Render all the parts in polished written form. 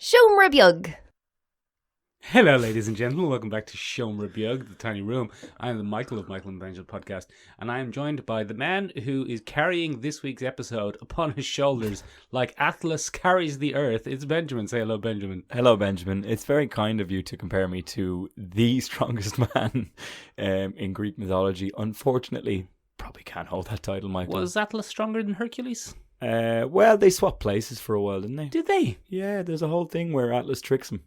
Siomra Beag. Hello, ladies and gentlemen. Welcome back to Siomra Beag, the tiny room. I am the Michael of Michaelandbenjaminspodcast, and I am joined by the man who is carrying this week's episode upon his shoulders like Atlas carries the earth. It's Benjamin. Say hello, Benjamin. Hello, Benjamin. It's very kind of you to compare me to the strongest man in Greek mythology. Unfortunately, probably can't hold that title, Michael. Was Atlas stronger than Hercules? Well, they swapped places for a while, didn't they? Did they? Yeah, there's a whole thing where Atlas tricks him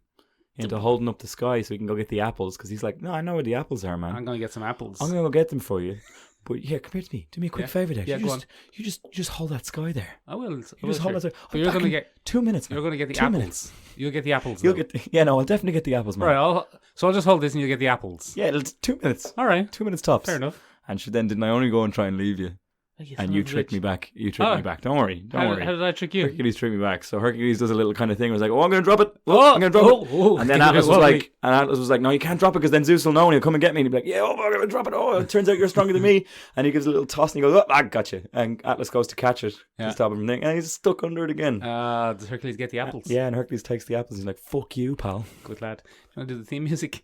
into holding up the sky so he can go get the apples, because he's like, no, I know where the apples are, man. I'm going to get some apples. I'm going to go get them for you. But yeah, come here to me. Do me a quick favour there. Yeah, you just hold that sky there. I will. You just hold that sky. But you're going to get 2 minutes, man. You're going to get the 2 apples. minutes. You'll get the apples. I'll definitely get the apples, man. Right, I'll just hold this and you'll get the apples. Yeah, it's 2 minutes. All right. 2 minutes tops. Fair enough. And then didn't I only go and try and leave you? And you tricked me back. Don't worry. How did I trick you? Hercules tricked me back. So Hercules does a little kind of thing where he's like, oh, I'm going to drop it. I'm going to drop it. And then Atlas was like, no, you can't drop it because then Zeus will know and he'll come and get me. And he'll be like, yeah, I'm going to drop it. Oh, it turns out you're stronger than me. And he gives a little toss and he goes, oh, I got you. And Atlas goes to catch it to stop him from thinking. And he's stuck under it again. Does Hercules get the apples? Yeah, and Hercules takes the apples. He's like, fuck you, pal. Good lad. Do you want to do the theme music?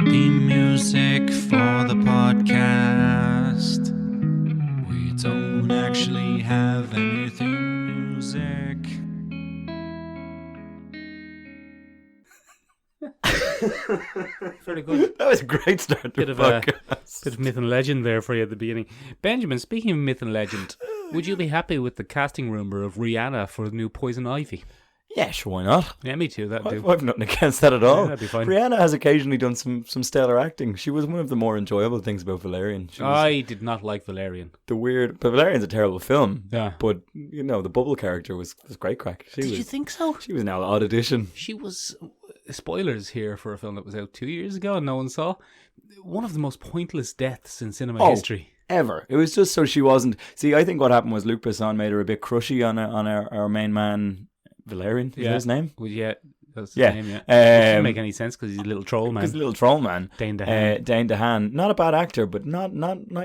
Theme music for the podcast. We don't actually have any theme music. Very good. That was a great start to Bit the of podcast. Bit of myth and legend there for you at the beginning. Benjamin, speaking of myth and legend, would you be happy with the casting rumour of Rihanna for the new Poison Ivy? Yeah, sure, why not? Yeah, me too. That'd do. I've nothing against that at all. Yeah, that'd be fine. Rihanna has occasionally done some stellar acting. She was one of the more enjoyable things about Valerian. I did not like Valerian. But Valerian's a terrible film. Yeah. But, you know, the Bubble character was great crack. Did you think so? She was an odd addition. She was, spoilers here for a film that was out 2 years ago and no one saw, one of the most pointless deaths in cinema history. Ever. It was just so she wasn't... See, I think what happened was Luc Besson made her a bit crushy on our main man... Valerian, is that his name? Well, yeah, that's his name, yeah. It doesn't make any sense because he's a little troll man. He's a little troll man. Dane DeHaan. Dane DeHaan. Not a bad actor, but not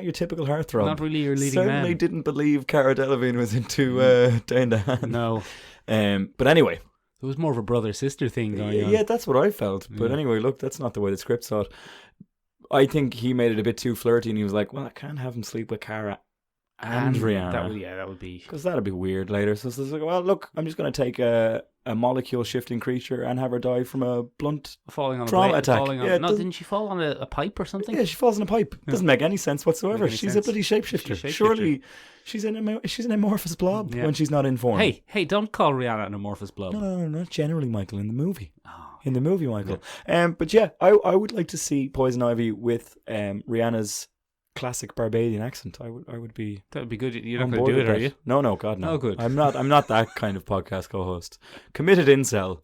your typical heartthrob. Not really your leading man. Certainly didn't believe Cara Delevingne was into Dane DeHaan. No. But anyway. There was more of a brother-sister thing going on. Yeah, that's what I felt. But anyway, look, that's not the way the script saw it. I think he made it a bit too flirty and he was like, well, I can't have him sleep with Cara and Rihanna. That would be... Because that'd be weird later. So it's like, well, look, I'm just going to take a molecule-shifting creature and have her die from a blunt trauma attack. Didn't she fall on a pipe or something? Yeah, she falls in a pipe. Doesn't make any sense whatsoever. She's a bloody shapeshifter. Surely she's an amorphous blob when she's not in form. Hey, don't call Rihanna an amorphous blob. No, not generally, Michael, in the movie. In the movie, Michael. Yeah. But yeah, I would like to see Poison Ivy with Rihanna's classic Barbadian accent. I would be. That would be good. You're not going to do it, are you? No, God, no. Oh, good. I'm not that kind of podcast co-host. Committed incel,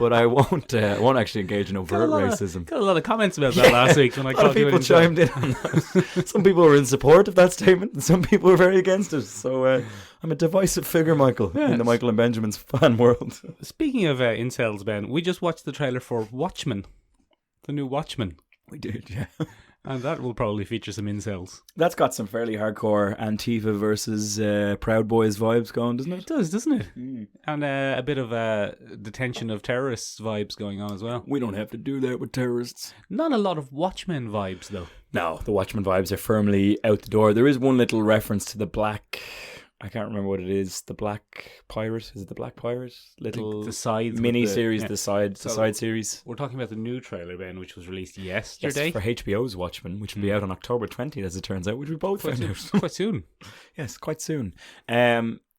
but I won't actually engage in overt racism. Got a lot of comments about that last week when I called you. A lot of people chimed in on that. Some people were in support of that statement, and some people were very against it. So I'm a divisive figure, Michael, in the Michael and Benjamin's fan world. Speaking of incels, Ben, we just watched the trailer for Watchmen, the new Watchmen. We did, yeah. And that will probably feature some incels. That's got some fairly hardcore Antifa versus Proud Boys vibes going, doesn't it? It does, doesn't it? Mm. And a bit of detention of terrorists vibes going on as well. We don't have to do that with terrorists. Not a lot of Watchmen vibes, though. No, the Watchmen vibes are firmly out the door. There is one little reference to the black... I can't remember what it is. The Black Pirate? Is it the Black Pirate? The side mini-series, the side series. We're talking about the new trailer, Ben, which was released yesterday. Yes, for HBO's Watchmen, which will be out on October 20th, as it turns out, which we both found out. Quite soon. Yes, quite soon.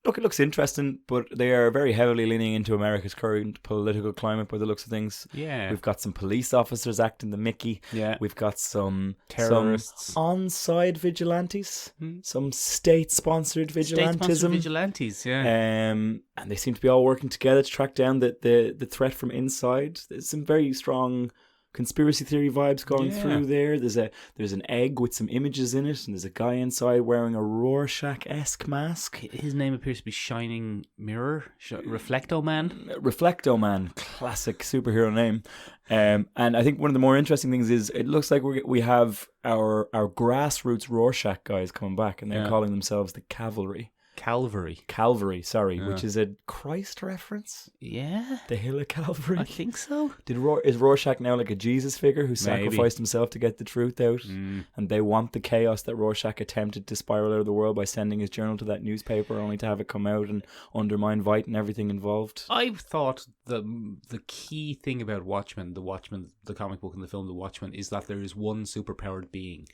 Look, it looks interesting, but they are very heavily leaning into America's current political climate by the looks of things. Yeah. We've got some police officers acting the Mickey. Yeah. We've got some terrorists. Some on-side vigilantes. Some state-sponsored vigilantism. State-sponsored vigilantes, yeah. And they seem to be all working together to track down the threat from inside. There's some very strong conspiracy theory vibes going through there. There's an egg with some images in it, and there's a guy inside wearing a Rorschach-esque mask. His name appears to be Shining Mirror, Reflecto Man. Reflecto Man, classic superhero name. And I think one of the more interesting things is it looks like we have our grassroots Rorschach guys coming back, and they're calling themselves the Cavalry. Calvary. Sorry, which is a Christ reference. Yeah, The Hill of Calvary. I think so. Is Rorschach now like a Jesus figure who sacrificed himself to get the truth out? And they want the chaos that Rorschach attempted to spiral out of the world by sending his journal to that newspaper, only to have it come out and undermine Veidt and everything involved. I thought the key thing about Watchmen, the comic book and the film The Watchmen, is that there is one superpowered being.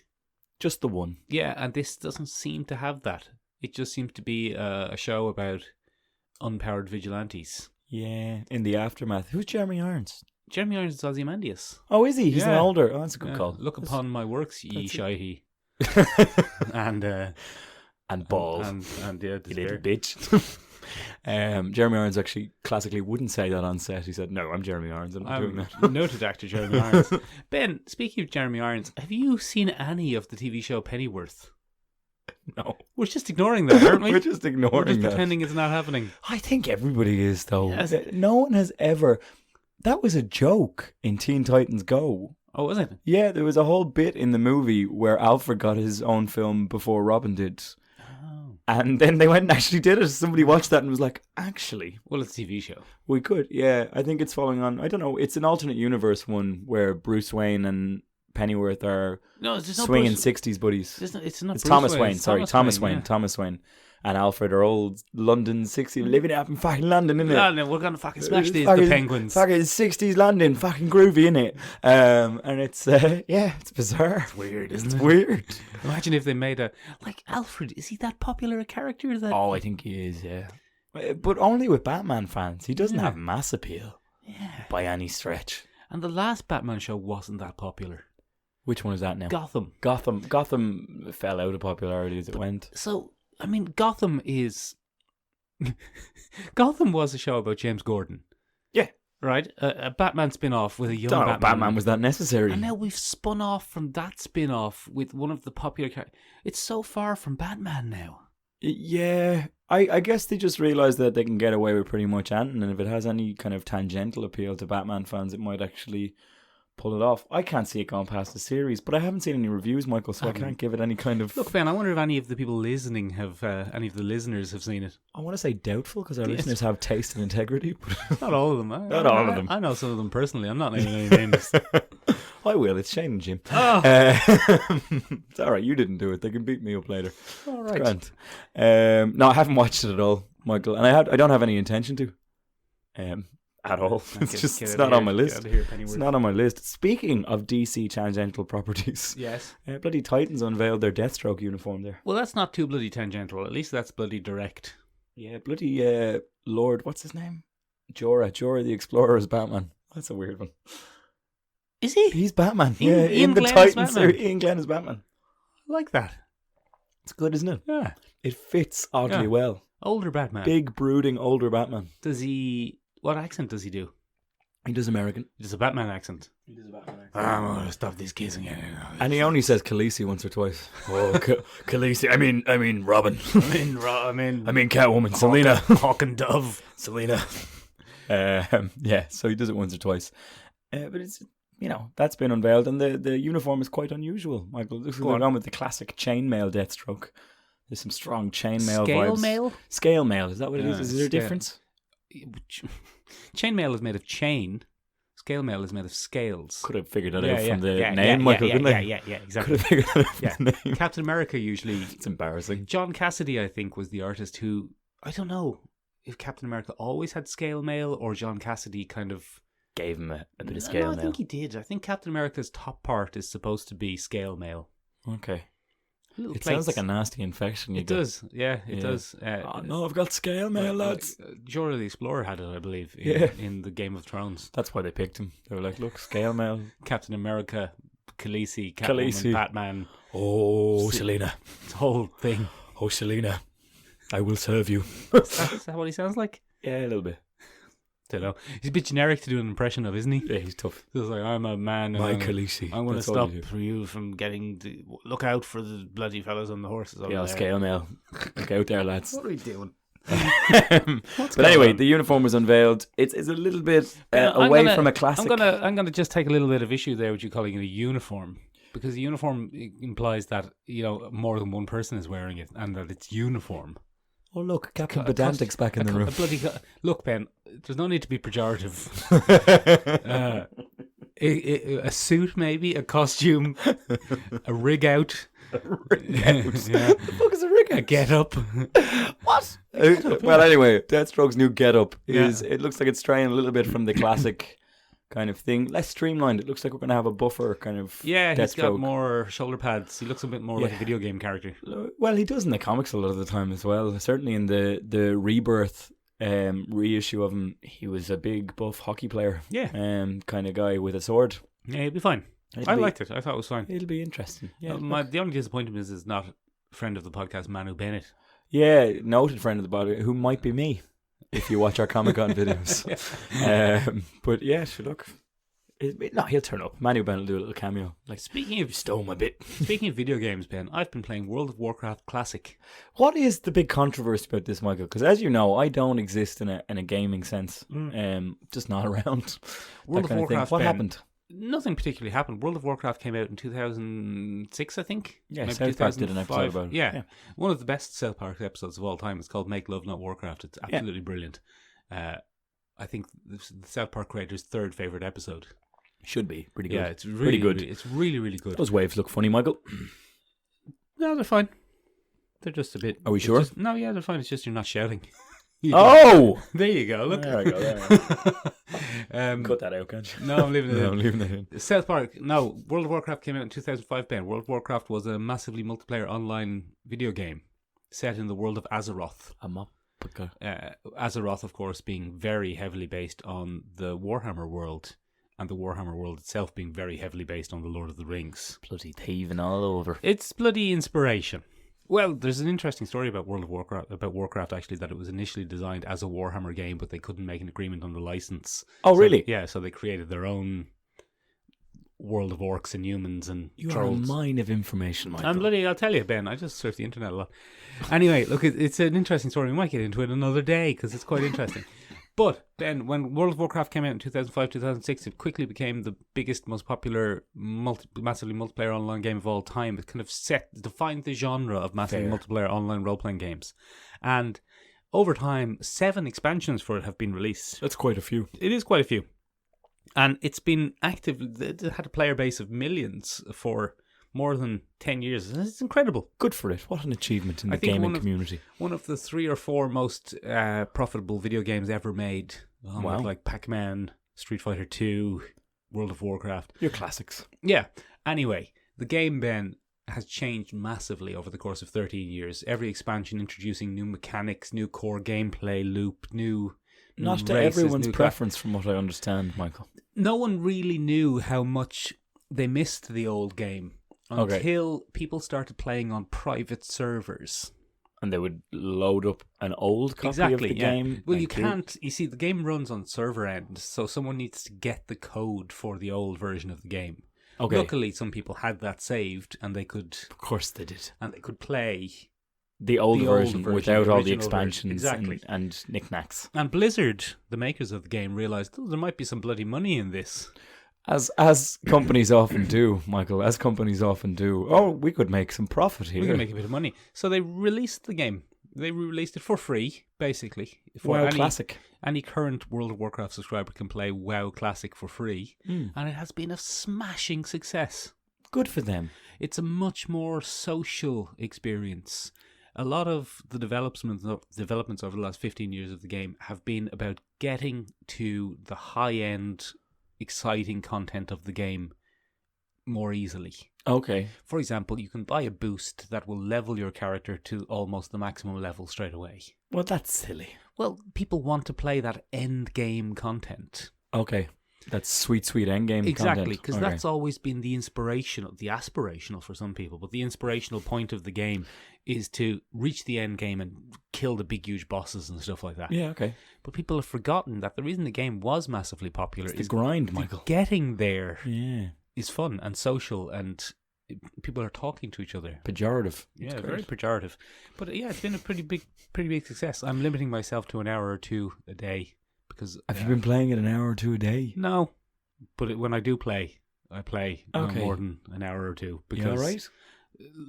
Just the one. Yeah, and this doesn't seem to have that. It just seems to be a show about unpowered vigilantes. Yeah, in the aftermath. Who's Jeremy Irons? Jeremy Irons is Ozymandias. Oh, is he? He's an older. Oh, that's a good call. Look upon my works, ye shitey. and balls. And yeah, you little bitch. Jeremy Irons actually classically wouldn't say that on set. He said, "No, I'm Jeremy Irons. I'm not doing that." Noted actor Jeremy Irons. Ben, speaking of Jeremy Irons, have you seen any of the TV show Pennyworth? No. We're just ignoring that, aren't we? We're just ignoring We're just that. pretending it's not happening. I think everybody is, though. Yes. No one has ever... That was a joke in Teen Titans Go. Oh, was it? Yeah, there was a whole bit in the movie where Alfred got his own film before Robin did. Oh. And then they went and actually did it. Somebody watched that and was like, actually... Well, it's a TV show. We could, yeah. I think it's following on... I don't know. It's an alternate universe one where Bruce Wayne and Pennyworth are swinging 60s buddies. It's not It's Bruce Thomas Wayne. Wayne. Sorry, Thomas Wayne. Yeah. Thomas Wayne. And Alfred are old London 60s, living up in fucking London, innit? No, we're gonna fucking smash these, Fucking- the Penguins. Fucking 60s London, fucking groovy, innit? And it's, it's bizarre. It's weird, isn't it? It's weird. Imagine if they made like Alfred. Is he that popular a character? That Oh, I think he is, yeah. But only with Batman fans. He doesn't have mass appeal by any stretch. And the last Batman show wasn't that popular. Which one is that now? Gotham. Gotham fell out of popularity as it went. So, I mean, Gotham is... Gotham was a show about James Gordon. Yeah. Right? A Batman spin-off with a young Don't know Batman. if Batman was that necessary. And now we've spun off from that spin-off with one of the popular characters. It's so far from Batman now. Yeah, I guess they just realised that they can get away with pretty much anything, and if it has any kind of tangential appeal to Batman fans, it might actually pull it off. I can't see it going past the series, but I haven't seen any reviews, Michael, so I can't give it any kind of... Look, Ben, I wonder if any of the people listening have, any of the listeners have seen it. I want to say doubtful, because our listeners have taste and integrity. But Not all of them. Not all of them. I know some of them personally. I'm not naming any names. I will. It's Shane and Jim. Oh. It's all right. You didn't do it. They can beat me up later. All It's right. grand. No, I haven't watched it at all, Michael, and I don't have any intention to. At all. It's not on my list. It's not on my list. Speaking of DC tangential properties, Yes. bloody Titans unveiled their Deathstroke uniform there. Well, that's not too bloody tangential. At least that's bloody direct. Yeah, bloody Lord, what's his name? Jorah the Explorer is Batman. That's a weird one. Is he? He's Batman. Ian in the Glenn is Titans, Batman. Ian Glenn is Batman. I like that. It's good, isn't it? Yeah. It fits oddly Yeah. well. Older Batman. Big, brooding, older Batman. Does he... What accent does he do? He does American. He does a Batman accent. He does a Batman accent. I'm going to stop these kids again. And he only says Khaleesi once or twice. Oh, Khaleesi. I mean Robin. I mean Catwoman. Selena. Hawk and Dove. Selena. Yeah, so he does it once or twice. But it's, that's been unveiled, and the uniform is quite unusual, Michael. Looks like they're going with the classic chainmail Deathstroke. There's some strong chainmail vibes. Scale mail? Scale mail, is that what it is? Is there a scale. difference? Chainmail is made of chain. Scale mail is made of scales. Could have figured that out from the name, Michael, couldn't I? Yeah, exactly. Could have figured that out from the name. Captain America usually... It's embarrassing. John Cassidy, I think, was the artist who... I don't know if Captain America always had scale mail or John Cassidy kind of... Gave him a bit of scale mail. I think he did. I think Captain America's top part is supposed to be scale mail. Okay. Little It plates. sounds like a nasty infection. It does. Yeah, it does. Oh no, I've got scale mail, lads. Jorah the Explorer had it, I believe, in the Game of Thrones. That's why they picked him. They were like, look, scale mail. Captain America, Khaleesi, Catwoman, Batman. Oh, Selena. The whole thing. Oh, Selena. I will serve you. Is that what he sounds like? Yeah, a little bit. Don't know. He's a bit generic to do an impression of, isn't he? Yeah, he's tough. He's like, I'm a man. My Khaleesi. I'm going to That's all stop you do. for you from getting... Look out for the bloody fellas on the horses over Yeah, there. scale mail. Look out there, lads. What are we doing? But anyway, the uniform was unveiled. It's a little bit away from a classic. I'm gonna just take a little bit of issue there with you calling it a uniform, because a uniform implies that more than one person is wearing it and that it's uniform. Oh, look, Captain Pedantic's back in the room. Look, Ben, there's no need to be pejorative. A suit, maybe, a costume, a rig out. Yeah. What the fuck is a rig out? A get up. What? Well, anyway, Deathstroke's new get up is, it looks like it's straying a little bit from the classic kind of thing. Less streamlined. It looks like we're going to have a buffer kind of Yeah, he's got Deathstroke. more shoulder pads. He looks a bit more like a video game character. Well, he does in the comics a lot of the time as well. Certainly in the Rebirth reissue of him, he was a big buff hockey player. Yeah. Kind of guy with a sword. Yeah, he'll be fine. I liked it. I thought it was fine. It'll be interesting. Yeah. The only disappointment is not friend of the podcast, Manu Bennett. Yeah, noted friend of the body who might be me if you watch our Comic-Con videos. But yeah, sure, look. No, he'll turn up. Manu Ben will do a little cameo. Like, Speaking of stole my bit. Speaking of video games, Ben, I've been playing World of Warcraft Classic. What is the big controversy about this, Michael? Because as you know, I don't exist in a gaming sense. Just not around. World of Warcraft. What Ben, happened? Nothing particularly happened. World of Warcraft came out in 2006, I think. Yeah, maybe South Park did an episode about it. Yeah. One of the best South Park episodes of all time. It's called Make Love Not Warcraft. It's absolutely brilliant. I think the South Park creator's third favourite episode. Should be pretty good. Yeah, it's really pretty good. It's really, really good. Those waves look funny, Michael. No, they're fine. They're just a bit. Are we sure? No, yeah, they're fine. It's just you're not shouting. Oh! There you go. Look. There I go. Cut that out, can't you? No, I'm leaving it in. I'm leaving it in. South Park. No, World of Warcraft came out in 2005, Ben. World of Warcraft was a massively multiplayer online video game set in the world of Azeroth. Azeroth, of course, being very heavily based on the Warhammer world, and the Warhammer world itself being very heavily based on the Lord of the Rings. Bloody thieving all over. It's bloody inspiration. Well, there's an interesting story about Warcraft actually, that it was initially designed as a Warhammer game, but they couldn't make an agreement on the license. Oh, really? Yeah, so they created their own world of orcs and humans and You trolls. are a mine of information, Michael. I'll tell you, Ben, I just surf the internet a lot. Anyway, look, it's an interesting story. We might get into it another day because it's quite interesting. But, Ben, when World of Warcraft came out in 2005, 2006, it quickly became the biggest, most popular, massively multiplayer online game of all time. It kind of defined the genre of massively multiplayer online role-playing games. And over time, 7 expansions for it have been released. That's quite a few. It is quite a few. And it's been active. It had a player base of millions for more than 10 years. It's incredible. Good for it. What an achievement in the gaming community. One of the 3 or 4 most profitable video games ever made. Wow. Like Pac-Man, Street Fighter 2, World of Warcraft. Your classics. Yeah. Anyway, the game, Ben, has changed massively over the course of 13 years. Every expansion introducing new mechanics, new core gameplay loop, new Not to races, everyone's preference, from what I understand, Michael. No one really knew how much they missed the old game until people started playing on private servers. And they would load up an old copy of the game. Well, you can't. You see, the game runs on server end, so someone needs to get the code for the old version of the game. Okay. Luckily, some people had that saved, and they could. Of course, they did. And they could play the old version without all the expansions and knickknacks. And Blizzard, the makers of the game, realized there might be some bloody money in this. As companies often do, Michael, as companies often do. Oh, we could make some profit here. We could make a bit of money. So they released the game. They released it for free, basically. For WoW Classic. Any current World of Warcraft subscriber can play WoW Classic for free. And it has been a smashing success. Good for them. It's a much more social experience. A lot of the developments over the last 15 years of the game have been about getting to the high-end, exciting content of the game more easily. Okay. For example, you can buy a boost that will level your character to almost the maximum level straight away. Well, that's silly. Well, people want to play that end game content. Okay. That's sweet end game content. Exactly, because that's always been the aspirational for some people, but the inspirational point of the game is to reach the end game and kill the big, huge bosses and stuff like that. Yeah, okay. But people have forgotten that the reason the game was massively popular is the grind, Michael. Getting there is fun and social, and people are talking to each other. Pejorative. Yeah, very pejorative. But yeah, it's been a pretty big success. I'm limiting myself to an hour or 2 a day. Because have you been playing it an hour or 2 a day? No, but when I do play, I play no more than an hour or 2. Because you all right?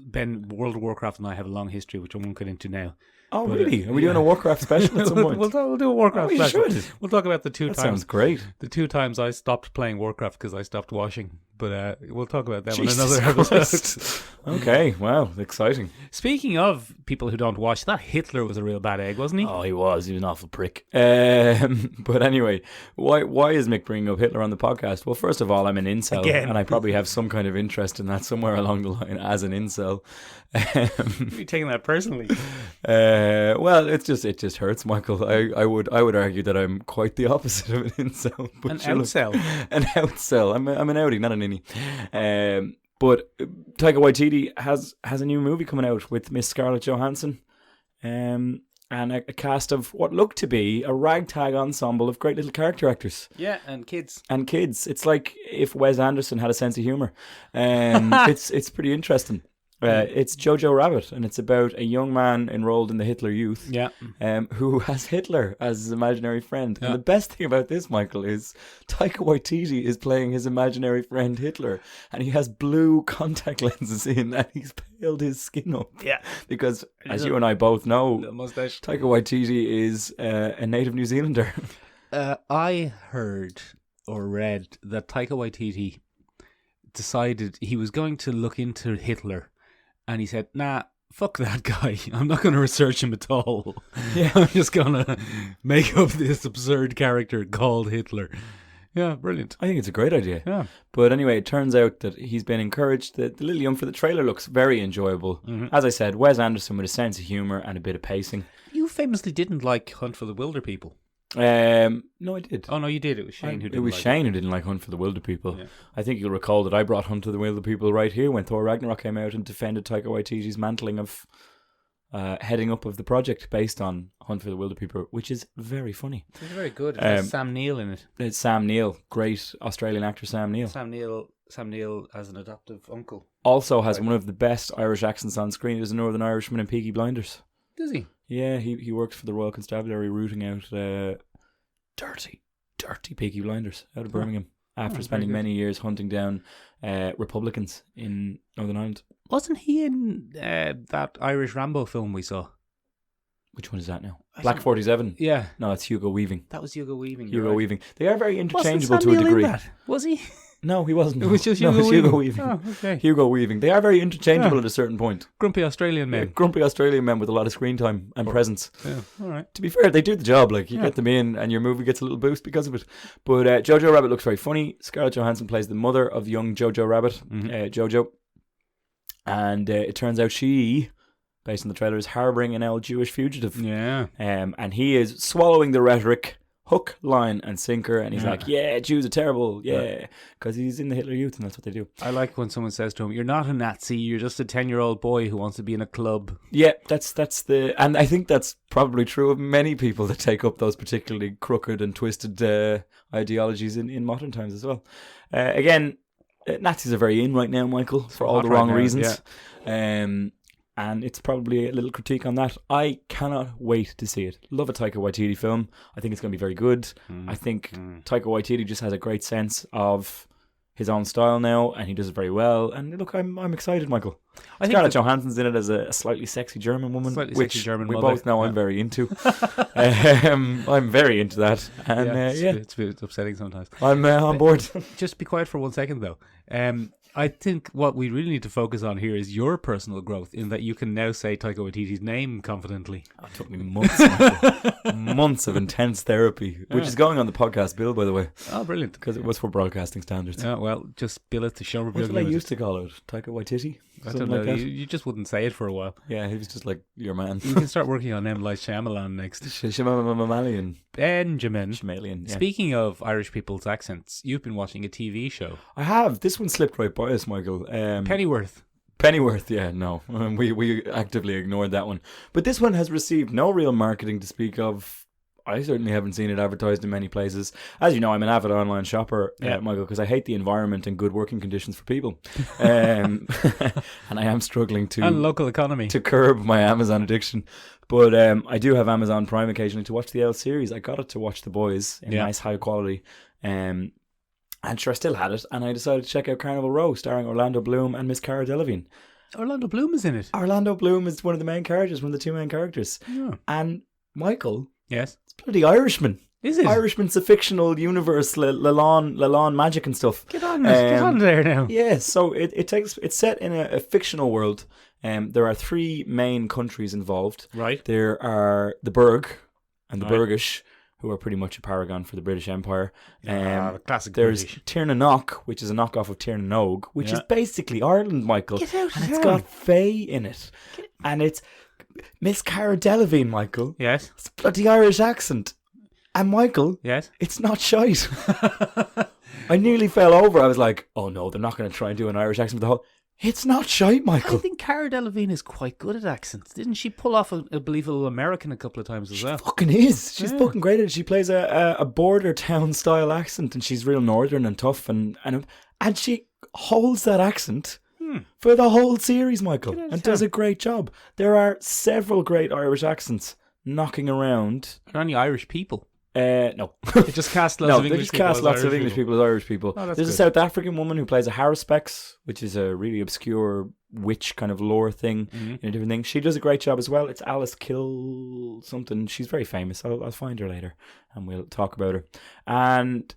Ben, World of Warcraft and I have a long history, which I won't get into now. Oh, really? Are we doing a Warcraft special at some point? We'll do a Warcraft we special. should. We'll talk about the two That times. sounds great. The 2 times I stopped playing Warcraft because I stopped washing. But we'll talk about that in Jesus another episode. Christ. Okay, wow, exciting. Speaking of people who don't wash, that Hitler was a real bad egg, wasn't he? Oh, he was an awful prick. But anyway, why is Mick bringing up Hitler on the podcast? Well, first of all, I'm an incel, Again. and I probably have some kind of interest in that somewhere along the line as an incel. You're taking that personally. Well, it just hurts, Michael. I would argue that I'm quite the opposite of an incel. But An sure, look, outsell. an outsell. I'm an outie, not an innie. But Taika Waititi has a new movie coming out with Miss Scarlett Johansson, and a cast of what looked to be a ragtag ensemble of great little character actors. Yeah, and kids. And kids. It's like if Wes Anderson had a sense of humour. It's pretty interesting. It's Jojo Rabbit, and it's about a young man enrolled in the Hitler Youth, Yeah. who has Hitler as his imaginary friend. Yeah. And the best thing about this, Michael, is Taika Waititi is playing his imaginary friend Hitler, and he has blue contact lenses in, and he's paled his skin up. Yeah. Because, as you and I both know, Little mustache. Taika Waititi is a native New Zealander. I heard or read that Taika Waititi decided he was going to look into Hitler, and he said, nah, fuck that guy. I'm not going to research him at all. Yeah. I'm just going to make up this absurd character called Hitler. Yeah, brilliant. I think it's a great idea. Yeah. But anyway, it turns out that he's been encouraged. The little young for the trailer looks very enjoyable. Mm-hmm. As I said, Wes Anderson with a sense of humour and a bit of pacing. You famously didn't like Hunt for the Wilder People. No, I did. Oh, no, you did. It was Shane who didn't It was like Shane who didn't like Hunt for the Wilder People. Yeah. I think you'll recall that I brought Hunt for the Wilder People right here when Thor Ragnarok came out and defended Taika Waititi's mantling of heading up of the project based on Hunt for the Wilder People, which is very funny. It's very good. It has Sam Neill in it. It's Sam Neill, great Australian actor Sam Neill. Sam Neill as an adoptive uncle. Also has one of the best Irish accents on screen. He's a Northern Irishman in Peaky Blinders. Does he? Yeah, he works for the Royal Constabulary rooting out dirty Peaky Blinders out of Birmingham after spending many years hunting down Republicans in Northern Ireland. Wasn't he in that Irish Rambo film we saw? Which one is that now? Black 47? Yeah. No, it's Hugo Weaving. That was Hugo Weaving. Hugo Weaving. They are very Wasn't interchangeable Sam to a Neill in degree. that? Was he? No, he wasn't. It was just No, Hugo it's Weaving. Hugo Weaving. Oh, okay. Hugo Weaving. They are very interchangeable Yeah. at a certain point. Grumpy Australian men. Grumpy Australian men with a lot of screen time and presence. Yeah. All right. To be fair, they do the job. Like, you Yeah. get them in and your movie gets a little boost because of it. But Jojo Rabbit looks very funny. Scarlett Johansson plays the mother of young Jojo Rabbit, Jojo. And it turns out she, based on the trailer, is harbouring an old Jewish fugitive. Yeah. And he is swallowing the rhetoric, hook, line and sinker. And he's like, yeah, Jews are terrible. Yeah. Because he's in the Hitler Youth and that's what they do. I like when someone says to him, "You're not a Nazi. You're just a 10-year-old boy who wants to be in a club." Yeah, that's and I think that's probably true of many people that take up those particularly crooked and twisted ideologies in modern times as well. Again, Nazis are very in right now, Michael, for all the wrong reasons. And it's probably a little critique on that. I cannot wait to see it. Love a Taika Waititi film. I think it's going to be very good. I think Taika Waititi just has a great sense of his own style now, and he does it very well. And look, I'm excited, Michael. I think Scarlett Johansson's in it as a slightly sexy German woman, which German we mother. both know I'm very into. I'm very into that, and it's a bit upsetting sometimes. I'm on board. Just be quiet for 1 second, though. I think what we really need to focus on here is your personal growth, in that you can now say Taika Waititi's name confidently. It took me months, Michael. Months of intense therapy, which is going on the podcast bill, by the way. Oh, brilliant. Because it was for broadcasting standards. Yeah, well, just bill it to Show What did I used to call it? Taika Waititi? I Something don't know. like that? You just wouldn't say it for a while. Yeah, he was just like, your man. You can start working on M. Night Shyamalan next. Shimamalian. Benjamin. Shimalian, yeah. Speaking of Irish people's accents, you've been watching a TV show. I have. This one slipped right by us, Michael. Pennyworth. Pennyworth, yeah, no. We actively ignored that one. But this one has received no real marketing to speak of. I certainly haven't seen it advertised in many places. As you know, I'm an avid online shopper, Michael, because I hate the environment and good working conditions for people. And I am struggling And local economy. to curb my Amazon addiction. But I do have Amazon Prime occasionally to watch the L series. I got it to watch The Boys in nice high quality. And sure, I still had it. And I decided to check out Carnival Row, starring Orlando Bloom and Miss Cara Delevingne. Orlando Bloom is in it. Orlando Bloom is one of the main characters, one of the two main characters. Yeah. And Michael, Yes. it's bloody Irishman. Is it? Irishman's a fictional universe, Lalon magic and stuff. Get on there now. Yeah, so it's set in a fictional world. There are three main countries involved. Right. There are the Burg and the Burgish, who are pretty much a paragon for the British Empire. Classic There's British. Tirnanock, which is a knockoff of Tirnanog, which is basically Ireland, Michael. Get out of and it's town. got Fae in it. And it's Miss Cara Delevingne, Michael. Yes. It's a bloody Irish accent. And Michael, Yes. it's not shite. I nearly fell over. I was like, oh no, they're not going to try and do an Irish accent with the whole... It's not shite, I Michael. think Cara Delevingne is quite good at accents. Didn't she pull off a believable American a couple of times as well? Fucking is. She's fucking great at it. She plays a border town style accent, and she's real northern and tough, and she holds that accent for the whole series, Michael, and does a great job. There are several great Irish accents knocking around. Are there any Irish people? No. They just cast lots No, of they English just people cast as lots Irish of English people. people as Irish people. Oh, that's There's a good. South African woman who plays a Haruspex, which is a really obscure witch kind of lore thing in a different thing. She does a great job as well. It's Alice Kill something. She's very famous. I'll find her later and we'll talk about her. And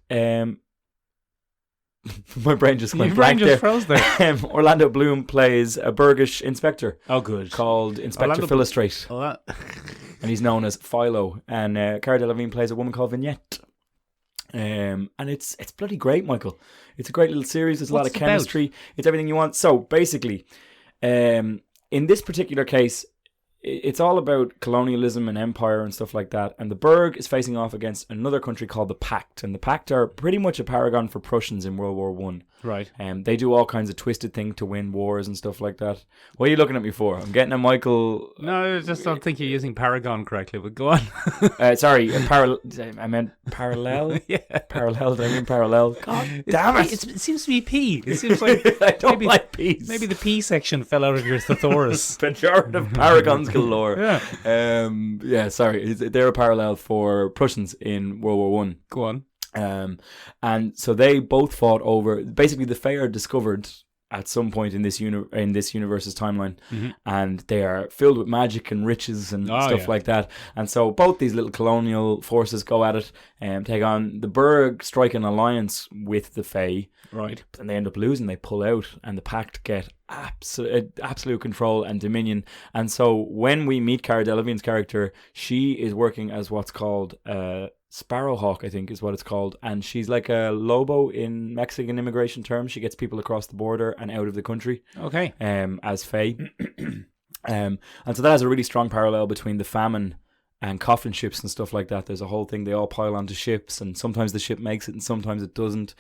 my brain just went Your brain blank just there. froze there. Orlando Bloom plays a Burgish inspector Oh, good. called Inspector Orlando- Philostrate, Oh, that... and he's known as Philo. And Cara Delevingne plays a woman called Vignette. And it's bloody great, Michael. It's a great little series. There's a lot of What's it about? chemistry. It's everything you want. So basically, in this particular case, it's all about colonialism and empire and stuff like that. And the Burg is facing off against another country called the Pact. And the Pact are pretty much a paragon for Prussians in World War One. Right. They do all kinds of twisted things to win wars and stuff like that. What are you looking at me for? I'm getting a Michael. No, I just don't think you're using Paragon correctly, but go on. Sorry, I meant parallel. Yeah. Parallel. Did I mean parallel? God damn it! It seems to be P. It seems like I don't maybe, like peas. maybe the P section fell out of your thesaurus. pejorative paragons galore. Yeah. Yeah. Sorry, they're a parallel for Prussians in World War One. Go on. And so they both fought over. Basically, the Fae are discovered at some point in this universe's timeline, and they are filled with magic and riches and stuff like that. And so both these little colonial forces go at it and take on the Burg, strike an alliance with the Fae. Right. And they end up losing. They pull out, and the Pact get absolute control and dominion. And so when we meet Cara Delevingne's character, she is working as what's called Sparrowhawk, I think is what it's called, and she's like a Lobo in Mexican immigration terms. She gets people across the border and out of the country. Okay. As Fae. And so that has a really strong parallel between the famine and coffin ships and stuff like that. There's a whole thing, they all pile onto ships, and sometimes the ship makes it and sometimes it doesn't.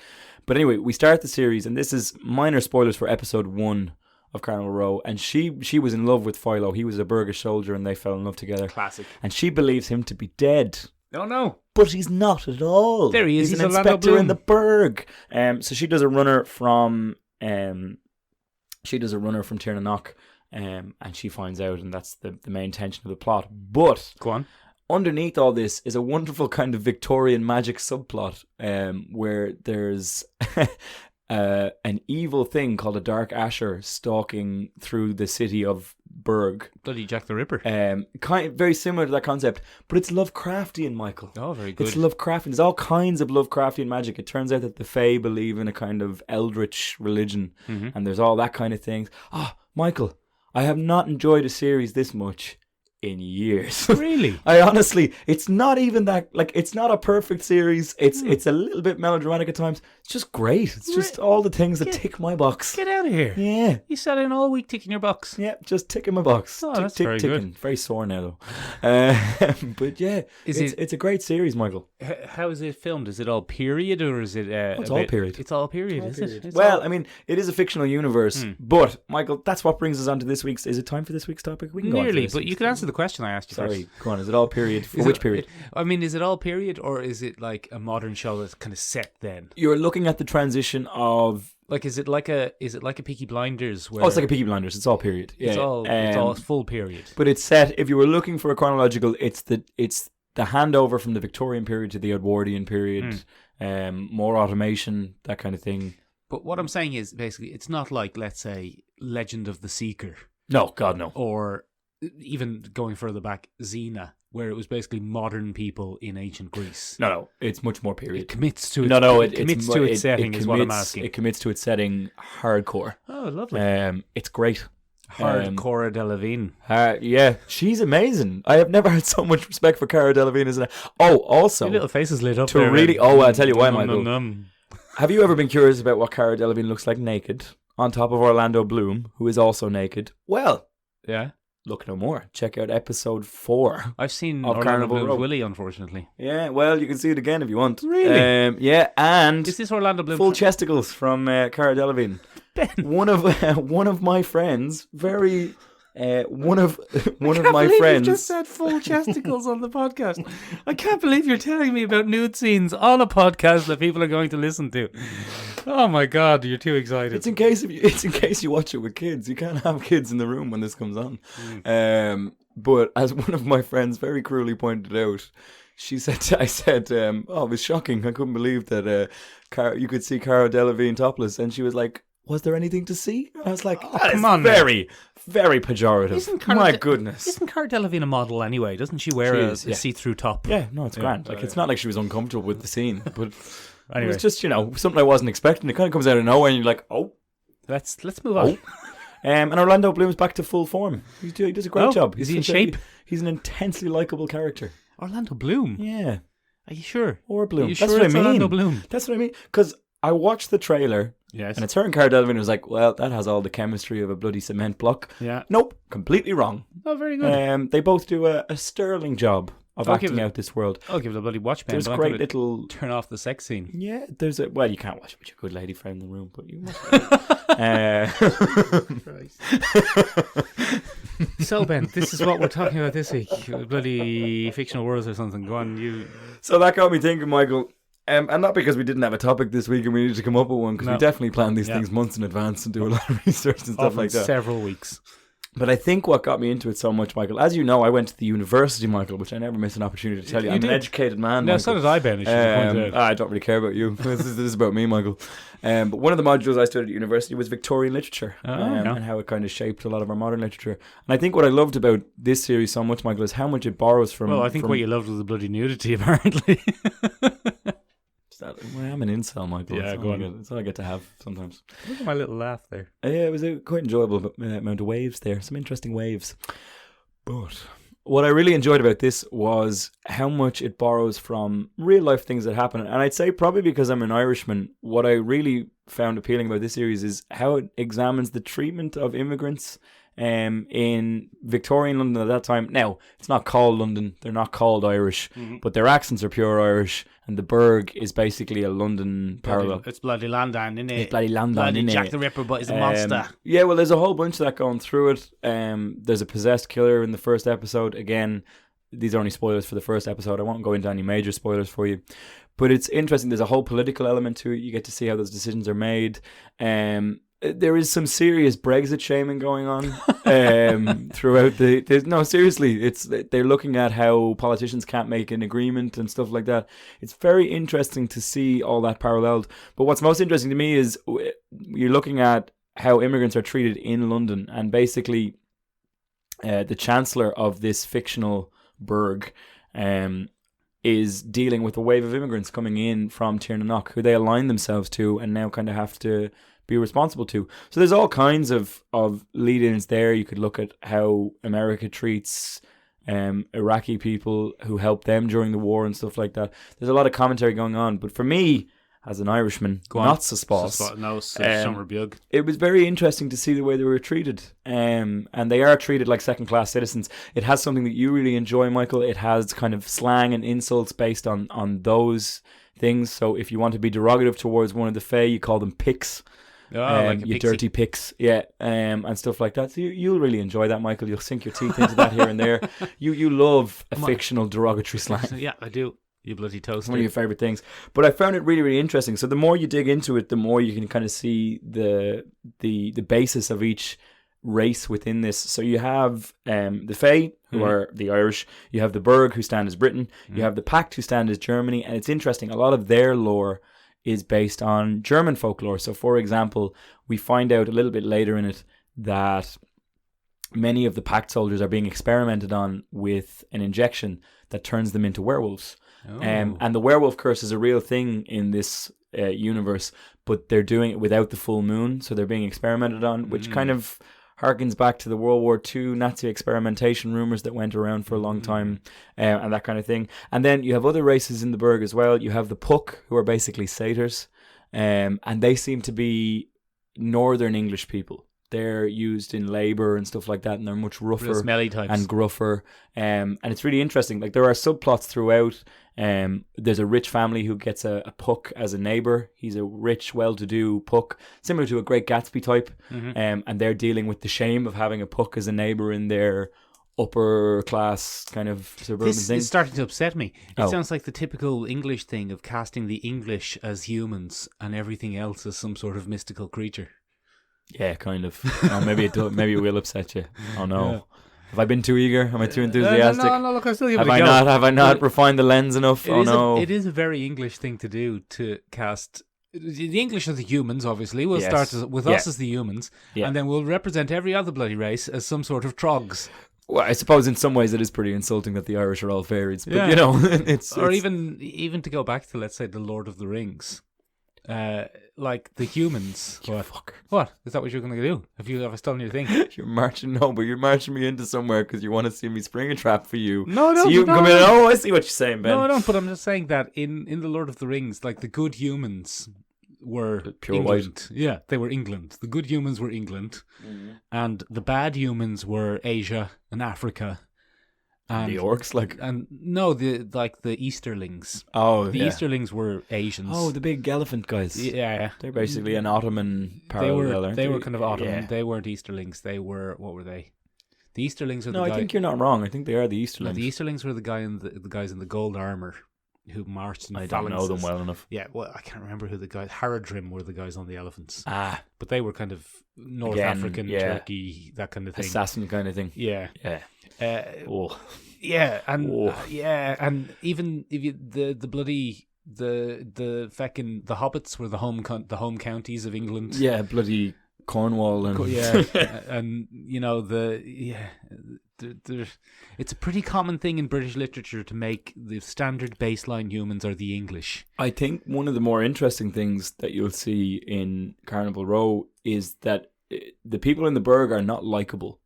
But anyway, we start the series, and this is minor spoilers for episode 1 of Carnival Row, and she was in love with Philo. He was a Burgish soldier and they fell in love together. Classic. And she believes him to be dead. Oh no. But he's not at all. There he is. He's He's an Orlando inspector in Bloom. the Burg. So she does a runner from Tirnanock, and she finds out, and that's the main tension of the plot. But Go on. underneath all this is a wonderful kind of Victorian magic subplot, where there's an evil thing called a Dark Asher stalking through the city of Burg. Bloody Jack the Ripper. Very similar to that concept, but it's Lovecraftian, Michael. Oh, very good. It's Lovecraftian. There's all kinds of Lovecraftian magic. It turns out that the Fae believe in a kind of eldritch religion, and there's all that kind of things. Michael, I have not enjoyed a series this much in years. Really? I honestly, it's not even that, like, it's not a perfect series. It's a little bit melodramatic at times. It's just great. It's just all the things that tick my box. Get out of here. Yeah. You sat in all week ticking your box. Yeah, just ticking my box. Oh, that's very good. ticking. Very sore now, though. But yeah, it's a great series, Michael. How is it filmed? Is it all period or is it... it's all period. It's all period, is it? It's Well, all... I mean, it is a fictional universe, but, Michael, that's what brings us on to this week's... Is it time for this week's topic? We can go on to Nearly, this but you week's can answer the question I asked you Sorry, first. go on. Is it all period? For Is which it- period? I mean, is it all period or is it like a modern show that's kind of set then? You're looking at the transition of... Like, is it like a Peaky Blinders? Where Oh, it's like a Peaky Blinders. It's all period. Yeah. it's all full period. But it's set, if you were looking for a chronological, it's the handover from the Victorian period to the Edwardian period, more automation, that kind of thing. But what I'm saying is, basically, it's not like, let's say, Legend of the Seeker. No, God, no. Or even going further back, Xena, where it was basically modern people in ancient Greece. No. It's much more period. It commits to its, it commits to its setting, is what I'm asking. It commits to its setting hardcore. Oh, lovely. It's great. Hardcore Delevingne. Yeah, she's amazing. I have never had so much respect for Cara Delevingne as also Your little face is lit up to there. really. Oh, I'll tell you why, Michael. Num. Have you ever been curious about what Cara Delevingne looks like naked on top of Orlando Bloom, who is also naked? Well, Yeah. look no more. Check out episode 4. I've seen Of Orlando Carnival Bloom's Row. Willie, unfortunately. Yeah, well, you can see it again if you want. Really? Yeah, and Is this Orlando Bloom? full chesticles from Cara Delevingne. Ben. One of my friends, very one of my You friends. just said full chesticles on the podcast. I can't believe you're telling me about nude scenes on a podcast that people are going to listen to. Oh my God, you're too excited. It's in case you watch it with kids. You can't have kids in the room when this comes on. But as one of my friends very cruelly pointed out, I said, it was shocking. I couldn't believe that you could see Cara Delevingne topless, and she was like, was there anything to see? I was like, come on, very, very pejorative. My goodness. Isn't Cara Delevingne a model anyway? Doesn't she wear a yeah. see-through top? Yeah, no, it's grand. Like, it's not like she was uncomfortable with the scene, but Anyway. it was just, something I wasn't expecting. It kind of comes out of nowhere, and you're like, oh. Let's move on. And Orlando Bloom's back to full form. He does a great job. Is he in shape? He's an intensely likable character. Orlando Bloom? Yeah. Are you sure? Or Bloom. Are you That's sure what it's I mean. Orlando Bloom? That's what I mean. Because I watched the trailer, Yes. and it's her and Cara Delevingne. Was like, well, that has all the chemistry of a bloody cement block. Yeah. Nope, completely wrong. Oh, very good. They both do a sterling job of acting out this world. I'll give it a bloody Watchmen. There's great little... Turn off the sex scene. Yeah, you can't watch it with your good lady friend in the room, but you watch it. So, Ben, this is what we're talking about this week. Bloody fictional worlds or something. Go on, you... So that got me thinking, Michael, and not because we didn't have a topic this week and we needed to come up with one, because we definitely plan these things months in advance and do a lot of research and stuff Often like that. Several weeks. But I think what got me into it so much, Michael, as you know, I went to the university, Michael, which I never miss an opportunity to tell you. I'm an educated man, No, Michael. so did I, Ben. I don't really care about you. This is about me, Michael. But one of the modules I studied at university was Victorian literature, and how it kind of shaped a lot of our modern literature. And I think what I loved about this series so much, Michael, is how much it borrows from... Well, I think what you loved was the bloody nudity, apparently. I'm an incel, Michael. Yeah, go on. That's all I get to have sometimes. Look at my little laugh there. Yeah, it was a quite enjoyable amount of waves there. Some interesting waves. But what I really enjoyed about this was how much it borrows from real life things that happen. And I'd say probably because I'm an Irishman, what I really found appealing about this series is how it examines the treatment of immigrants in Victorian London at that time. Now, it's not called London. They're not called Irish, but their accents are pure Irish. And the Burg is basically a London parallel. It's bloody London, innit? It's bloody London, bloody innit? Jack the Ripper, but he's a monster. Yeah, well, there's a whole bunch of that going through it. There's a possessed killer in the first episode. Again, these are only spoilers for the first episode. I won't go into any major spoilers for you. But it's interesting. There's a whole political element to it. You get to see how those decisions are made. There is some serious Brexit shaming going on throughout no, seriously, they're looking at how politicians can't make an agreement and stuff like that. It's very interesting to see all that paralleled. But what's most interesting to me is you're looking at how immigrants are treated in London, and basically the Chancellor of this fictional burg is dealing with a wave of immigrants coming in from Tiernan, who they align themselves to and now kind of have to be responsible to. So there's all kinds of lead-ins there. You could look at how America treats Iraqi people who helped them during the war and stuff like that. There's a lot of commentary going on. But for me, as an Irishman, not so spos, it was very interesting to see the way they were treated. And they are treated like second-class citizens. It has something that you really enjoy, Michael. It has kind of slang and insults based on those things. So if you want to be derogative towards one of the Fae, you call them picks. Like you dirty picks, and stuff like that. So you'll really enjoy that, Michael. You'll sink your teeth into that here and there. You love a fictional derogatory slang. Yeah, I do. You bloody toast. It's one of your favourite things. But I found it really, really interesting. So the more you dig into it, the more you can kind of see the basis of each race within this. So you have the Fae, who are the Irish. You have the Burg, who stand as Britain. You have the Pact, who stand as Germany. And it's interesting. A lot of their lore is based on German folklore. So, for example, we find out a little bit later in it that many of the Pact soldiers are being experimented on with an injection that turns them into werewolves. Oh. And the werewolf curse is a real thing in this universe, but they're doing it without the full moon, so they're being experimented on, which kind of harkens back to the World War II Nazi experimentation rumors that went around for a long time, and that kind of thing. And then you have other races in the Burg as well. You have the Puck, who are basically satyrs, and they seem to be Northern English people. They're used in labour and stuff like that, and they're much rougher, smelly types, and gruffer. And it's really interesting. Like, there are subplots throughout. There's a rich family who gets a Puck as a neighbour. He's a rich, well-to-do Puck, similar to a Great Gatsby type. And they're dealing with the shame of having a Puck as a neighbour in their upper class kind of suburban this thing. is starting to upset me. It sounds like the typical English thing of casting the English as humans and everything else as some sort of mystical creature. Yeah, kind of. Or maybe it does, maybe it will upset you. Oh no. Yeah. Have I been too eager? Am I too enthusiastic? No, look, I'm still giving it a go. Have I not refined the lens enough? It is a very English thing to do, to cast. The English are the humans, obviously. We'll start with us as the humans, and then we'll represent every other bloody race as some sort of trogs. Well, I suppose in some ways it is pretty insulting that the Irish are all fairies, but you know, it's even to go back to, let's say, the Lord of the Rings. Like the humans. What? Is that what you're going to do? Have I stolen your thing? You're marching me into somewhere because you want to see me spring a trap for you. No. So you can come in. Oh, I see what you're saying, Ben. No, I don't. But I'm just saying that in the Lord of the Rings, like, the good humans were pure England. White. Yeah, they were England. The good humans were England, and the bad humans were Asia and Africa. And the orcs, the Easterlings. Oh, the Easterlings were Asians. Oh, the big elephant guys. Yeah, they're basically an Ottoman parallel. They were kind of Ottoman. Yeah. They weren't Easterlings. They were, what were they? The Easterlings are the guy. No, I think you're not wrong. I think they are the Easterlings. The Easterlings were the guys in the gold armor who marched in I phalanxes. don't know them well enough. Yeah, well, I can't remember who the guys. Haradrim were the guys on the elephants. But they were kind of North African, Turkey, that kind of thing. Assassin kind of thing. Yeah. Yeah, and even if you, the bloody the feckin' the hobbits were the home counties of England. Yeah, bloody Cornwall and and you know it's a pretty common thing in British literature to make the standard baseline humans are the English. I think one of the more interesting things that you'll see in Carnival Row is that the people in the Burg are not likable.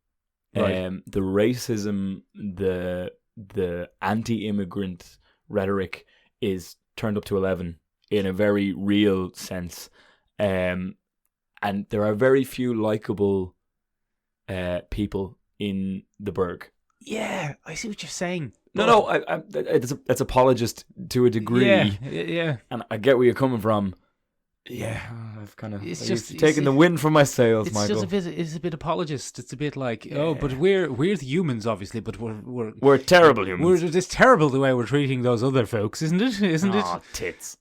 Right. The racism, the anti-immigrant rhetoric is turned up to 11 in a very real sense, and there are very few likable people in the Burg. Yeah, I see what you're saying. No, it's apologist to a degree. Yeah, and I get where you're coming from. Yeah, I've kind of taken the wind from my sails, Michael. It's a bit apologist. It's a bit like, but we're the humans, obviously, but we're terrible humans. It's terrible the way we're treating those other folks, isn't it? Oh, tits.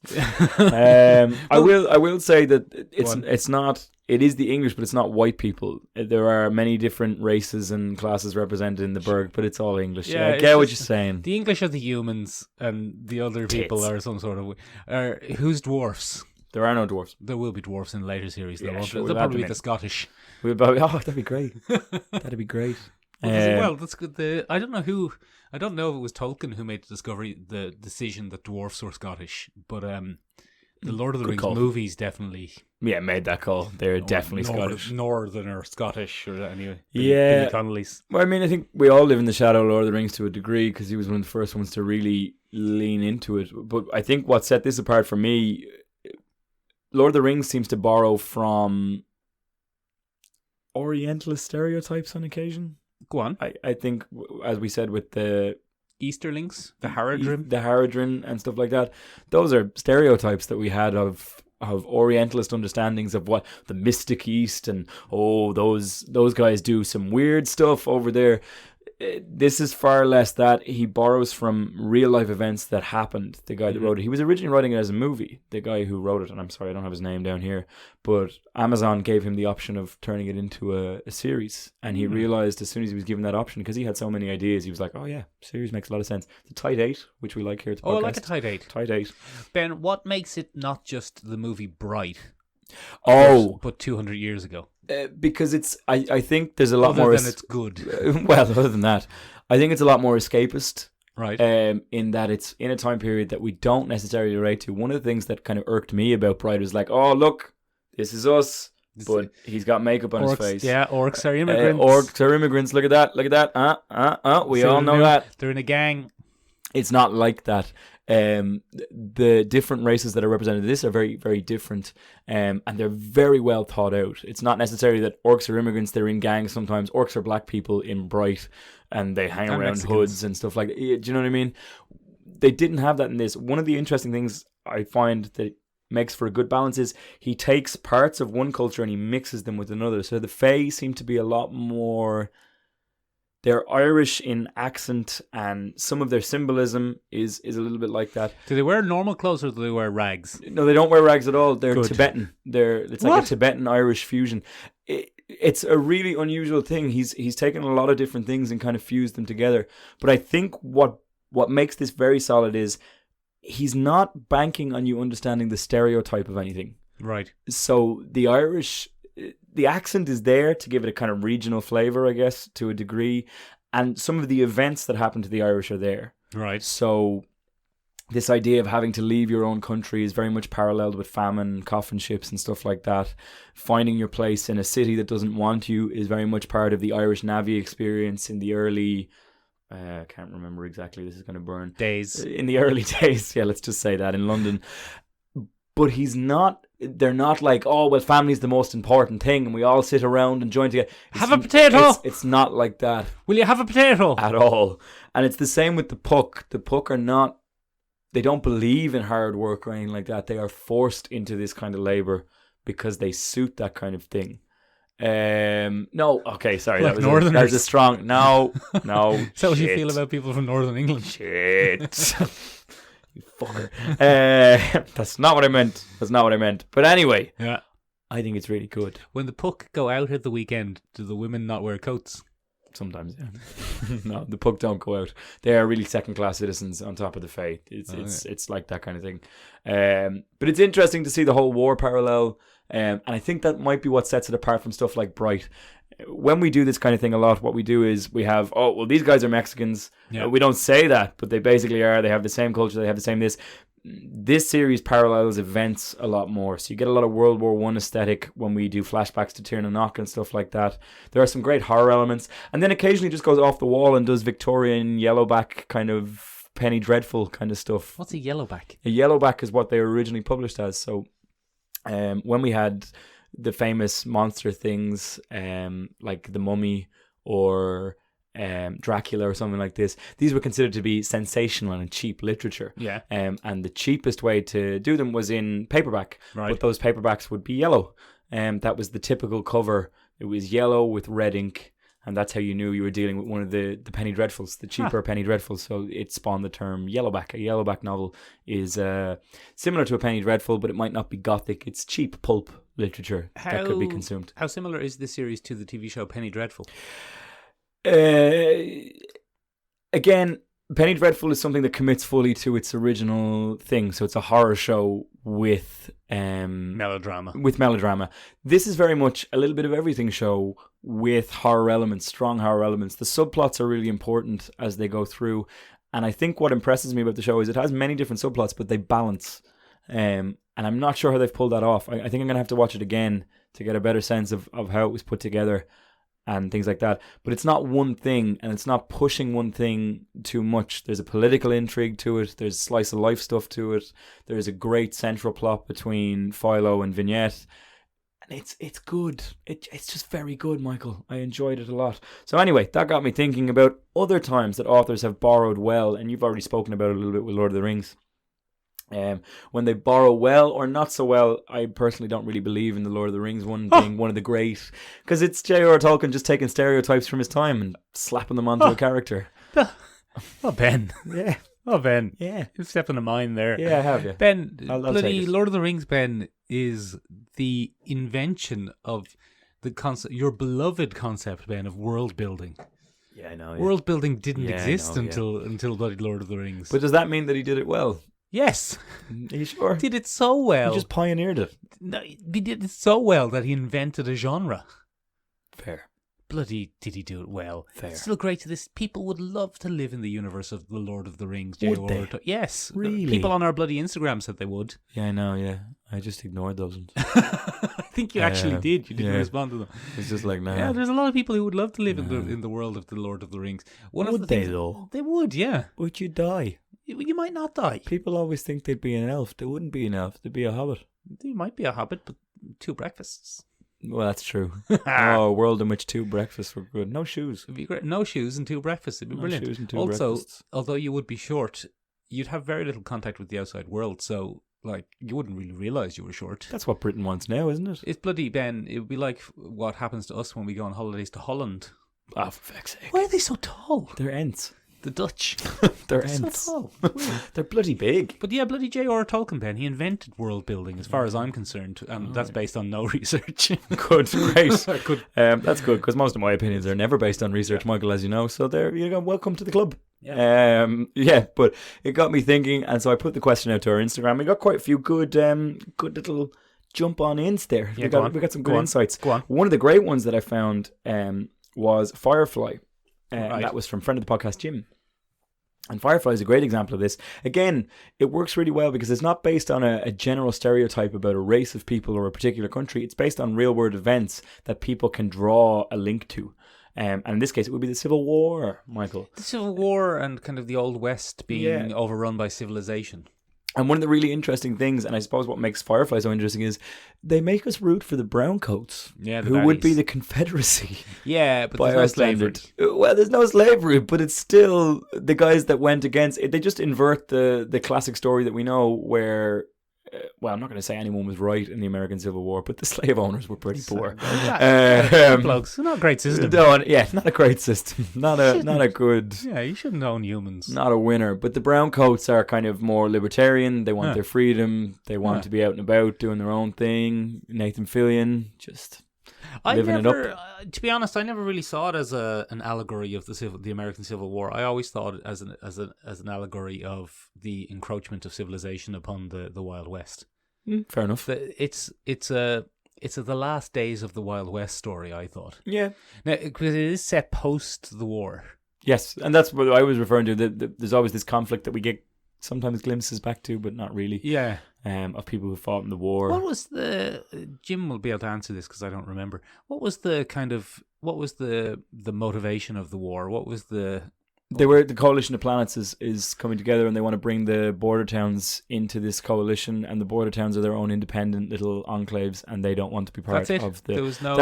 I will say that it's not. It is the English, but it's not white people. There are many different races and classes represented in the Burg, but it's all English. Yeah, I get what you're saying. The English are the humans, and the other people are some sort of. Who's dwarfs? There are no dwarfs. There will be dwarfs in later series. Yeah, They'll probably be the Scottish. That'd be great. That'd be great. Well, that's good. I don't know if it was Tolkien who made the decision that dwarfs were Scottish, but the Lord of the Rings movies definitely made that call. They're definitely Scottish, Northern or Scottish, or anyway. Yeah, Billy Connolly's. Well, I mean, I think we all live in the shadow of Lord of the Rings to a degree because he was one of the first ones to really lean into it. But I think what set this apart for me, Lord of the Rings seems to borrow from Orientalist stereotypes on occasion. Go on. I think, as we said, with the Easterlings, the Haradrim and stuff like that, those are stereotypes that we had of Orientalist understandings of what the mystic East and those guys do some weird stuff over there. this is far less that. He borrows from real life events that happened. The guy that wrote it, he was originally writing it as a movie. The guy who wrote it, and I'm sorry I don't have his name down here, but Amazon gave him the option of turning it into a series, and he realized as soon as he was given that option, because he had so many ideas, he was like, oh yeah, series makes a lot of sense. The tight 8, which we like here at the podcast. Oh, I like a tight 8. Tight 8. Ben, what makes it not just the movie Bright? But 200 years ago. Because it's, I think there's a lot more. Other than it's good. Well, other than that, I think it's a lot more escapist. Right. In that it's in a time period that we don't necessarily relate to. One of the things that kind of irked me about Bright was like, oh look, this is us, but he's got makeup on his face. Yeah, orcs are immigrants. Orcs are immigrants. Look at that. Look at that. We all know that. They're in a gang. It's not like that. The different races that are represented in this are very, very different, and they're very well thought out. It's not necessarily that orcs are immigrants. They're in gangs sometimes. Orcs are black people in Bright, and they hang around Mexicans. hoods and stuff like that. Do you know what I mean? They didn't have that in this. One of the interesting things I find that makes for a good balance is he takes parts of one culture and he mixes them with another. So the Fae seem to be a lot more... They're Irish in accent, and some of their symbolism is a little bit like that. Do they wear normal clothes or do they wear rags? No, they don't wear rags at all. They're Good. Tibetan. It's like a Tibetan-Irish fusion. It's a really unusual thing. He's taken a lot of different things and kind of fused them together. But I think what makes this very solid is he's not banking on you understanding the stereotype of anything. Right. So the Irish... The accent is there to give it a kind of regional flavour, I guess, to a degree. And some of the events that happen to the Irish are there. Right. So this idea of having to leave your own country is very much paralleled with famine, coffin ships and stuff like that. Finding your place in a city that doesn't want you is very much part of the Irish Navy experience in the early... I can't remember exactly, this is going to burn. Days. In the early days, yeah, let's just say that, in London. But they're not like, oh, well, family's the most important thing and we all sit around and join together. Have a potato! It's not like that. Will you have a potato? At all. And it's the same with the Puck. The Puck are not, they don't believe in hard work or anything like that. They are forced into this kind of labour because they suit that kind of thing. No, okay, sorry. Like that was a strong, no. Is that what you feel about people from Northern England? Shit. You fucker. That's not what I meant. But anyway, yeah, I think it's really good. When the Puck go out at the weekend, do the women not wear coats? Sometimes, yeah. No, the Puck don't go out. They are really second-class citizens on top of the Fae. It's like that kind of thing. But it's interesting to see the whole war parallel, and I think that might be what sets it apart from stuff like Bright. When we do this kind of thing a lot, what we do is we have, oh, well, these guys are Mexicans. Yeah. We don't say that, but they basically are. They have the same culture. They have the same this. This series parallels events a lot more. So you get a lot of World War I aesthetic when we do flashbacks to Tiernan Knock and stuff like that. There are some great horror elements. And then occasionally just goes off the wall and does Victorian yellowback kind of Penny Dreadful kind of stuff. What's a yellowback? A yellowback is what they were originally published as. So when we had... the famous monster things like the Mummy or Dracula or something like this, these were considered to be sensational and cheap literature. Yeah. And the cheapest way to do them was in paperback. Right. But those paperbacks would be yellow. That was the typical cover. It was yellow with red ink. And that's how you knew you were dealing with one of the Penny Dreadfuls, the cheaper Penny Dreadfuls. So it spawned the term yellowback. A yellowback novel is similar to a Penny Dreadful, but it might not be gothic. It's cheap pulp literature that could be consumed. How similar is this series to the TV show Penny Dreadful? Again, Penny Dreadful is something that commits fully to its original thing. So it's a horror show with melodrama. This is very much a little bit of everything show with horror elements, strong horror elements. The subplots are really important as they go through. And I think what impresses me about the show is it has many different subplots, but they balance. And I'm not sure how they've pulled that off. I think I'm going to have to watch it again to get a better sense of how it was put together and things like that. But it's not one thing, and it's not pushing one thing too much. There's a political intrigue to it. There's slice of life stuff to it. There's a great central plot between Philo and Vignette. And it's good. It's just very good, Michael. I enjoyed it a lot. So anyway, that got me thinking about other times that authors have borrowed well, and you've already spoken about it a little bit with Lord of the Rings. When they borrow well or not so well, I personally don't really believe in the Lord of the Rings one being one of the great, because it's J.R.R. Tolkien just taking stereotypes from his time and slapping them onto a character. Oh, Ben. Yeah. Oh, Ben. Yeah. You're stepping a mine there. Yeah, I have, yeah. Ben, I'll bloody take it. Lord of the Rings, Ben, is the invention of the concept, your beloved concept, Ben, of world building. Yeah, I know. World building didn't Yeah, I exist know, until bloody Lord of the Rings. But does that mean that he did it well? Yes. Are you sure? Did it so well. He just pioneered it. No, he did it so well that he invented a genre. Fair. Bloody did he do it well. Fair. It's still great to this. People would love to live in the universe of the Lord of the Rings. Would J.R.R. they? Yes. Really? People on our bloody Instagram said they would. Yeah, I know, yeah. I just ignored those ones. I think you actually did. You didn't yeah. respond to them. It's just like, nah. Yeah, there's a lot of people who would love to live in the world of the Lord of the Rings. Would they, though? They would, yeah. Would you die? You might not die. People always think they'd be an elf. They wouldn't be an elf. They'd be a hobbit. You might be a hobbit, but 2 breakfasts. Well, that's true. Oh, a world in which 2 breakfasts were good. No shoes. It'd be great. No shoes and 2 breakfasts. It'd be No brilliant. shoes and 2 Also, breakfasts. although you would be short, you'd have very little contact with the outside world, so like you wouldn't really realise you were short. That's what Britain wants now, isn't it? It's bloody, Ben. It would be like what happens to us when we go on holidays to Holland. Ah, for fuck's sake. Why are they so tall? They're ents. The Dutch. They're They're so ents. tall. They're bloody big. But yeah, bloody J.R.R. Tolkien, Ben, he invented world building as far as I'm concerned, and that's based on no research. Good, great. Good. That's good, because most of my opinions are never based on research, Michael, as you know. So there you go. Welcome to the club. Yeah. But it got me thinking, and so I put the question out to our Instagram. We got quite a few good little jump on ins there. Yeah, we got some good Go on. insights. Go on. One of the great ones that I found was Firefly. Right. That was from friend of the podcast, Jim. And Firefly is a great example of this. Again, it works really well because it's not based on a general stereotype about a race of people or a particular country. It's based on real-world events that people can draw a link to. And in this case, it would be the Civil War, Michael. The Civil War and kind of the Old West being overrun by civilization. And one of the really interesting things, and I suppose what makes Firefly so interesting, is they make us root for the browncoats, who would be the Confederacy. Yeah, but by there's no our slavery. standard. Well, there's no slavery, but it's still the guys that went against it. They just invert the classic story that we know where, well, I'm not going to say anyone was right in the American Civil War, but the slave owners were pretty poor. Plugs. Not a great system. Not a great system. Not a good. Yeah, you shouldn't own humans. Not a winner. But the browncoats are kind of more libertarian. They want their freedom. They want to be out and about doing their own thing. Nathan Fillion just living it up. To be honest, I never really saw it as an allegory of the American Civil War. I always thought it as an allegory of the encroachment of civilization upon the Wild West. Fair enough. It's the last days of the Wild West story, I thought. Yeah. Now, because it is set post the war. Yes, and that's what I was referring to. There's always this conflict that we get sometimes glimpses back to, but not really. Yeah. Of people who fought in the war. What was Jim will be able to answer this because I don't remember. What was the motivation of the war? What was the Coalition of Planets is coming together, and they want to bring the border towns into this coalition, and the border towns are their own independent little enclaves, and they don't want to be part of the. There was no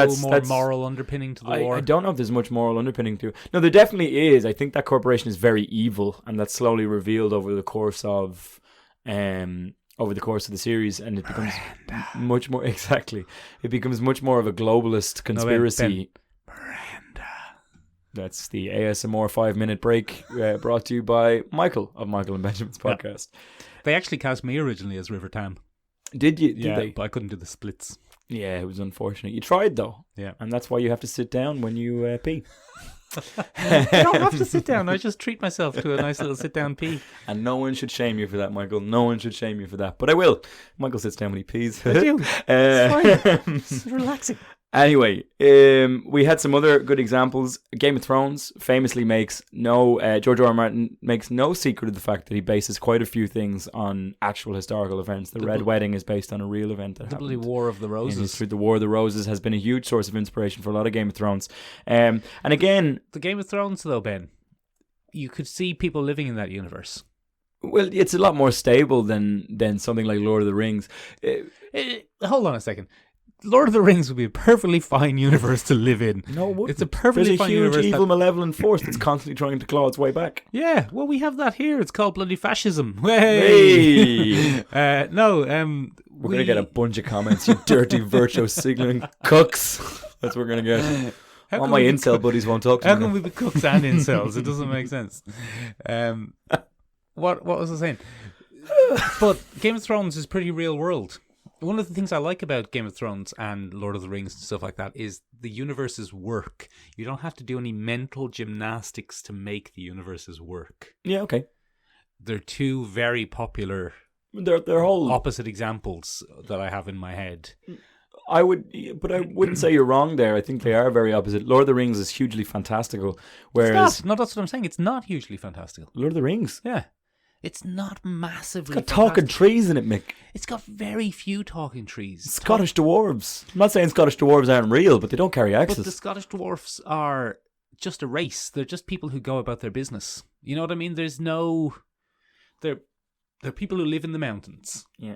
moral underpinning to the war. I don't know if there's much moral underpinning to it. No, there definitely is. I think that corporation is very evil, and that's slowly revealed over the course of the series, and it becomes much more It becomes much more of a globalist conspiracy. That's the ASMR 5-minute break brought to you by Michael of Michael and Benjamin's podcast. They actually cast me originally as River Tam. Did you? Did they? But I couldn't do the splits. Yeah, it was unfortunate. You tried though. Yeah. And that's why you have to sit down when you pee. I don't have to sit down. I just treat myself to a nice little sit-down pee. And no one should shame you for that, Michael. No one should shame you for that. But I will. Michael sits down when he pees. I do. It's fine. It's relaxing. Anyway, we had some other good examples. Game of Thrones famously George R.R. Martin makes no secret of the fact that he bases quite a few things on actual historical events. The Red Wedding is based on a real event that happened. The War of the Roses. The War of the Roses has been a huge source of inspiration for a lot of Game of Thrones. And again... The Game of Thrones, though, Ben, you could see people living in that universe. Well, it's a lot more stable than something like Lord of the Rings. Hold on a second. Lord of the Rings would be a perfectly fine universe to live in. No, it wouldn't. It's a perfectly There's a fine huge universe. evil, malevolent force that's constantly trying to claw its way back. Yeah, well, we have that here. It's called bloody fascism. Hey! Hey! No, We're going to get a bunch of comments, you dirty virtue signaling cooks. That's what we're going to get. All my incel buddies won't talk to me. How can we be cooks and incels? It doesn't make sense. What was I saying? But Game of Thrones is pretty real world. One of the things I like about Game of Thrones and Lord of the Rings and stuff like that is the universes work. You don't have to do any mental gymnastics to make the universes work. Yeah, okay. They're two very popular They're whole... opposite examples that I have in my head. I wouldn't say you're wrong there. I think they are very opposite. Lord of the Rings is hugely fantastical, whereas... It's not. No, that's what I'm saying. It's not hugely fantastical. Lord of the Rings? Yeah. It's not massively It's got talking trees in it, Mick. It's got very few talking trees. Scottish dwarves. I'm not saying Scottish dwarves aren't real, but they don't carry axes. But the Scottish dwarfs are just a race. They're just people who go about their business. You know what I mean? There's no... They're people who live in the mountains. Yeah.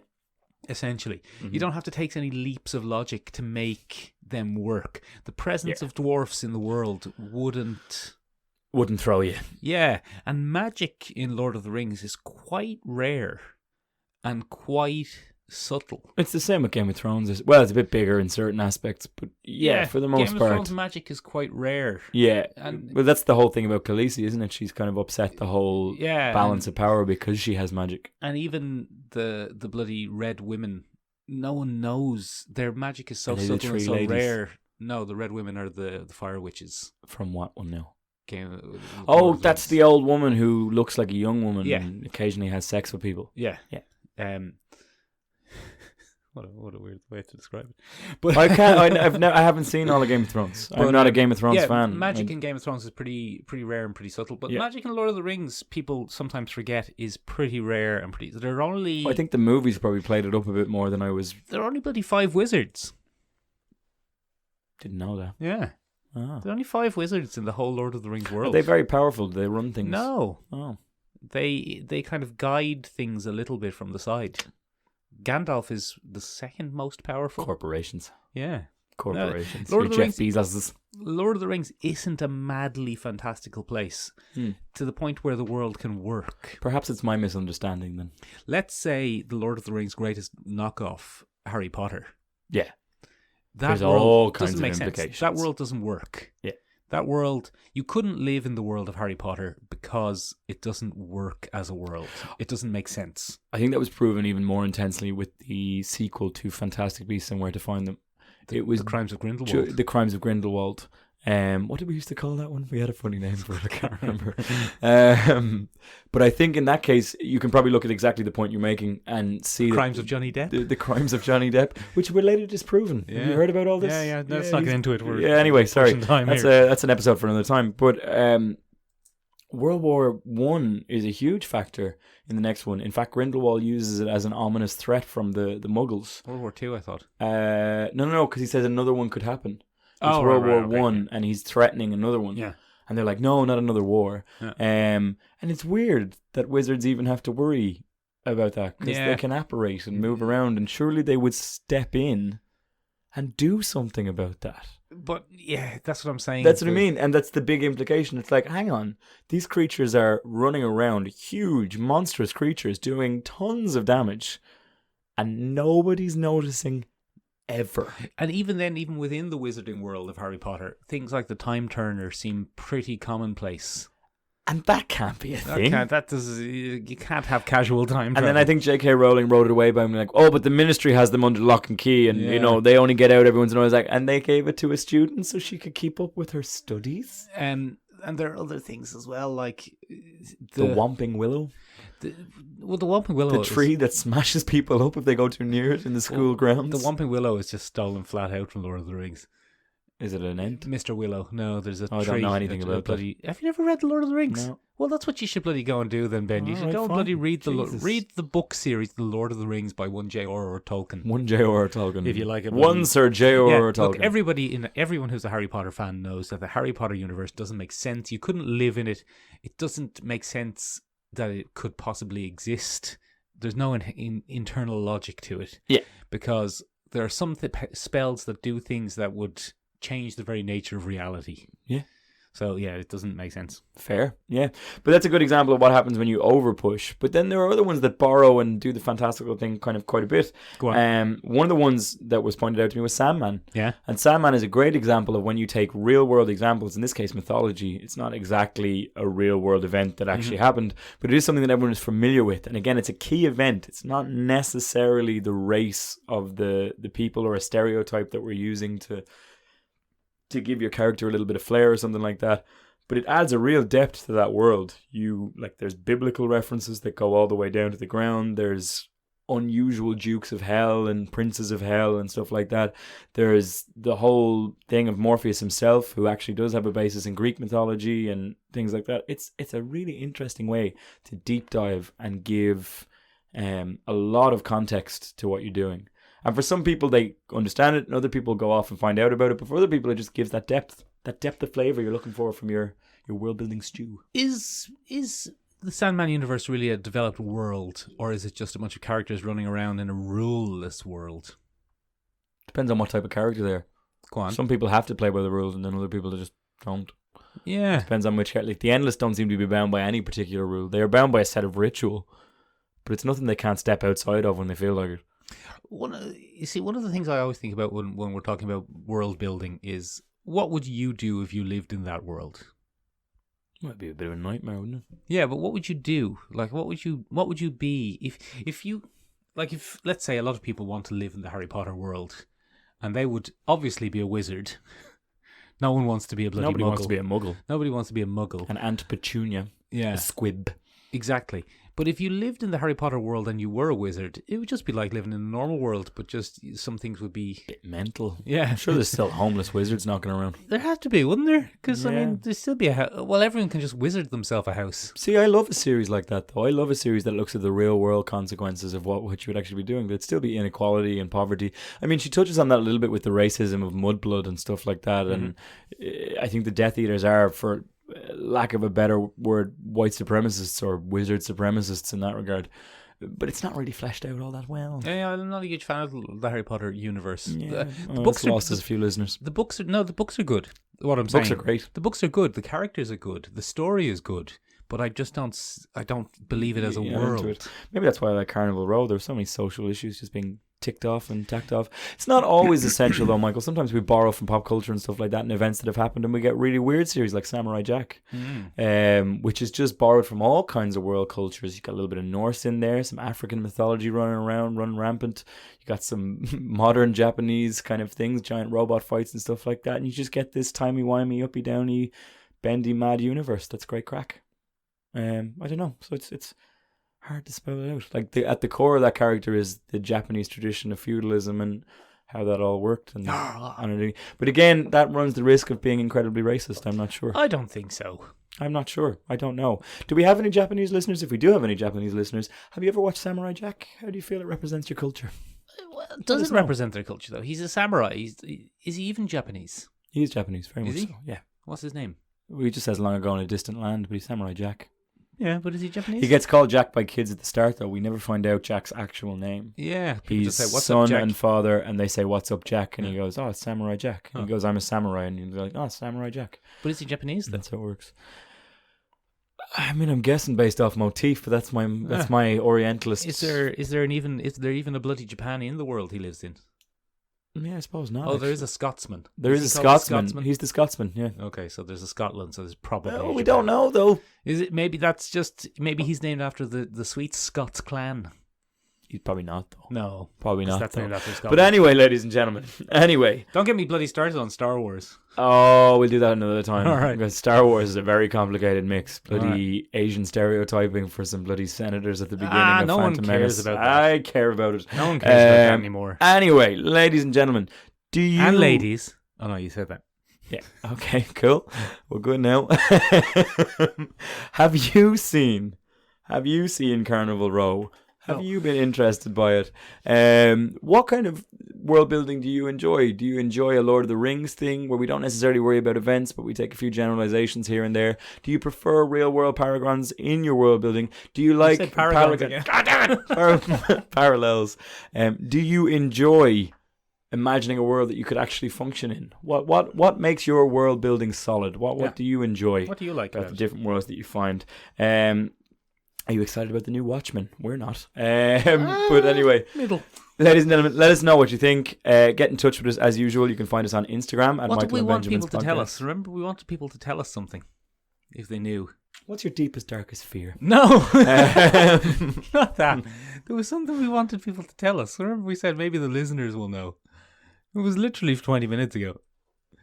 Essentially. Mm-hmm. You don't have to take any leaps of logic to make them work. The presence of dwarfs in the world wouldn't throw you. Yeah, and magic in Lord of the Rings is quite rare and quite subtle. It's the same with Game of Thrones. Well, it's a bit bigger in certain aspects, but yeah, for the most Game part. Game of Thrones magic is quite rare. Yeah, and well, that's the whole thing about Khaleesi, isn't it? She's kind of upset the whole balance of power because she has magic. And even the bloody red women, no one knows. Their magic is so subtle and so rare. No, the red women are the fire witches. From what one now? Oh, that's the old woman who looks like a young woman and occasionally has sex with people. Yeah. What a weird way to describe it. But I haven't seen all of Game of Thrones. I'm not a Game of Thrones fan. Magic in Game of Thrones is pretty rare and pretty subtle. But magic in Lord of the Rings, people sometimes forget, is pretty rare and pretty. There are only. I think the movies probably played it up a bit more than I was. There are only bloody 5 wizards. Didn't know that. Yeah. Oh. There are only 5 wizards in the whole Lord of the Rings world. Are they very powerful? Do they run things? No. Oh. They kind of guide things a little bit from the side. Gandalf is the second most powerful. Corporations. Yeah. Corporations. Lord of the Jeff Rings, Bezos. Lord of the Rings isn't a madly fantastical place to the point where the world can work. Perhaps it's my misunderstanding then. Let's say the Lord of the Rings' greatest knockoff, Harry Potter. Yeah. There's all kinds of implications. That world doesn't work. Yeah. That world, you couldn't live in the world of Harry Potter because it doesn't work as a world. It doesn't make sense. I think that was proven even more intensely with the sequel to Fantastic Beasts and Where to Find Them. It was The Crimes of Grindelwald. The Crimes of Grindelwald. What did we used to call that one? We had a funny name for it. I can't remember. But I think in that case, you can probably look at exactly the point you're making and see Crimes of Johnny Depp. The Crimes of Johnny Depp, which were later disproven. Yeah. Have you heard about all this? Yeah. Let's not get into it. Anyway, sorry. That's an episode for another time. But World War I is a huge factor in the next one. In fact, Grindelwald uses it as an ominous threat from the Muggles. World War II, I thought. No, because he says another one could happen. It's World War One, and he's threatening another one. Yeah. And they're like, no, not another war. Yeah. And it's weird that wizards even have to worry about that because they can apparate and move around, and surely they would step in and do something about that. But yeah, that's what I'm saying. That's what I mean, and that's the big implication. It's like, hang on, these creatures are running around, huge, monstrous creatures doing tons of damage, and nobody's noticing ever. And even then, even within the wizarding world of Harry Potter, things like the Time Turner seem pretty commonplace. And that can't be a thing. You can't have casual time travel. And then I think J.K. Rowling wrote it away by being like, oh, but the Ministry has them under lock and key, and they only get out every once in a while. Like, and they gave it to a student so she could keep up with her studies. And there are other things as well, like the Whomping Willow. The Whomping Willow, the tree that smashes people up if they go too near it in the school grounds. The Whomping Willow is just stolen flat out from Lord of the Rings. Is it an ent? Mr. Willow. No, there's a tree. I don't know anything about that. Have you never read The Lord of the Rings? No. Well, that's what you should bloody go and do then, Ben. You should go and bloody read the book series, The Lord of the Rings by one J.R.R. Tolkien. One J.R.R. Tolkien. If you like it. One Sir J.R.R. Tolkien. Look, everyone who's a Harry Potter fan knows that the Harry Potter universe doesn't make sense. You couldn't live in it. It doesn't make sense that it could possibly exist. There's no internal logic to it. Yeah. Because there are some spells that do things that would change the very nature of reality. Yeah. So, yeah, it doesn't make sense. Fair, yeah. But that's a good example of what happens when you overpush. But then there are other ones that borrow and do the fantastical thing kind of quite a bit. Go on. One of the ones that was pointed out to me was Sandman. Yeah. And Sandman is a great example of when you take real-world examples, in this case mythology. It's not exactly a real-world event that actually happened, but it is something that everyone is familiar with. And again, it's a key event. It's not necessarily the race of the people or a stereotype that we're using to give your character a little bit of flair or something like that, but it adds a real depth to that world. There's biblical references that go all the way down to the ground. There's unusual dukes of hell and princes of hell and stuff like that. There's the whole thing of Morpheus himself, who actually does have a basis in Greek mythology and things like that. It's a really interesting way to deep dive and give a lot of context to what you're doing. And for some people, they understand it, and other people go off and find out about it. But for other people, it just gives that depth of flavor you're looking for from your world-building stew. Is the Sandman universe really a developed world, or is it just a bunch of characters running around in a ruleless world? Depends on what type of character they are. Go on. Some people have to play by the rules, and then other people just don't. Yeah. Depends on which character. Like the Endless don't seem to be bound by any particular rule. They are bound by a set of ritual, but it's nothing they can't step outside of when they feel like it. One of the things I always think about when we're talking about world building is, what would you do if you lived in that world? Might be a bit of a nightmare, wouldn't it? Yeah, but what would you do? Like, what would you be if let's say a lot of people want to live in the Harry Potter world, and they would obviously be a wizard. No one wants to be a bloody Nobody muggle. wants to be a muggle. Nobody wants to be a muggle. An Aunt Petunia. Yeah. A squib. Exactly. But if you lived in the Harry Potter world and you were a wizard, it would just be like living in a normal world, but just some things would be... Bit mental. Yeah. I'm sure there's still homeless wizards knocking around. There has to be, wouldn't there? Because, Yeah. I mean, there'd still be a house. Well, everyone can just wizard themselves a house. See, I love a series like that, though. I love a series that looks at the real world consequences of what you would actually be doing. There'd still be inequality and poverty. I mean, she touches on that a little bit with the racism of mudblood and stuff like that. And I think the Death Eaters are, for lack of a better word, white supremacists or wizard supremacists in that regard. But it's not really fleshed out all that well. Yeah, I'm not a huge fan of the Harry Potter universe. Yeah. The books lost us a few listeners. The books are good. What I'm The saying. books are great. The books are good. The characters are good. The story is good. But I just don't believe it as a world. Maybe that's why I like Carnival Row. There were so many social issues just being ticked off and tacked off. It's not always essential though, Michael. Sometimes we borrow from pop culture and stuff like that and events that have happened, and we get really weird series like Samurai Jack, which is just borrowed from all kinds of world cultures. You got a little bit of Norse in there, some African mythology running rampant. You got some modern Japanese kind of things, giant robot fights and stuff like that, and you just get this timey-wimey, uppy-downy, bendy, mad universe. That's great crack. I don't know. So it's hard to spell it out. Like at the core of that character is the Japanese tradition of feudalism and how that all worked. And but again, that runs the risk of being incredibly racist. I'm not sure. I don't think so. I'm not sure. I don't know. Do we have any Japanese listeners? If we do have any Japanese listeners, have you ever watched Samurai Jack? How do you feel it represents your culture? Well, it doesn't represent their culture though. He's a samurai. Is he even Japanese? He is Japanese, very much Is he? so. Yeah. What's his name? He just says long ago in a distant land, but he's Samurai Jack. Yeah, but is he Japanese? He gets called Jack by kids at the start, though. We never find out Jack's actual name. Yeah. He's just say, "What's son up, Jack?" and father, and they say, "What's up, Jack?" And he goes, "Oh, it's Samurai Jack." And he goes, "I'm a samurai." And he's like, "Oh, it's Samurai Jack." But is he Japanese then? That's how it works. I mean, I'm guessing based off motif, but that's my Orientalist. Is there even a bloody Japan in the world he lives in? Yeah, I suppose not. Oh, there is a Scotsman. There is a Scotsman. He's the Scotsman, yeah. Okay, so there's a Scotland, so there's probably No, a we Japan. don't know, though. Is it maybe he's named after the sweet Scots clan? He's probably not, though. No. Probably not, That's though. named after Scotland. But anyway, ladies and gentlemen. Anyway. Don't get me bloody started on Star Wars. Oh, we'll do that another time. All right. Because Star Wars is a very complicated mix. Bloody Asian stereotyping for some bloody senators at the beginning of no one Phantom cares Menace. about that. I care about it. No one cares about that anymore. Anyway, ladies and gentlemen, do you... And ladies. Oh, no, you said that. Yeah. Okay, cool. We're good now. Have you seen Carnival Row? Have you been interested by it? What kind of world building do you enjoy? Do you enjoy a Lord of the Rings thing where we don't necessarily worry about events, but we take a few generalizations here and there? Do you prefer real world paragons in your world building? Do you like paragons again. parallels? Do you enjoy imagining a world that you could actually function in. What makes your world building solid? What do you enjoy? What do you like about about the different worlds that you find? Are you excited about the new Watchmen? We're not. But anyway, middle. Ladies and gentlemen, let us know what you think. Get in touch with us as usual. You can find us on Instagram at What do we want people to tell Michaelandbenjaminspodcast. us? Remember, we wanted people to tell us something if they knew. What's your deepest, darkest fear? No, not that. There was something we wanted people to tell us. Remember, we said maybe the listeners will know. It was literally 20 minutes ago.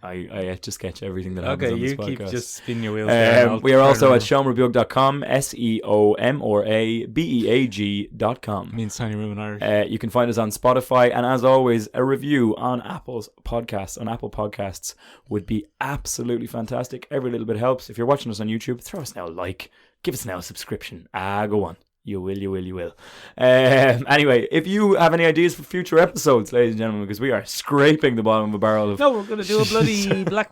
I have to sketch everything that happens Okay, on this you podcast. keep just spinning your wheels there. We are also at seomrabeag.com, seomrabeag.com. Means tiny room in Irish. You can find us on Spotify, and as always, a review on Apple Podcasts would be absolutely fantastic. Every little bit helps. If you're watching us on YouTube, throw us now a like, give us now a subscription. Go on. You will. Anyway, if you have any ideas for future episodes, ladies and gentlemen, because we are scraping the bottom of a barrel of... No, we're going to do a bloody black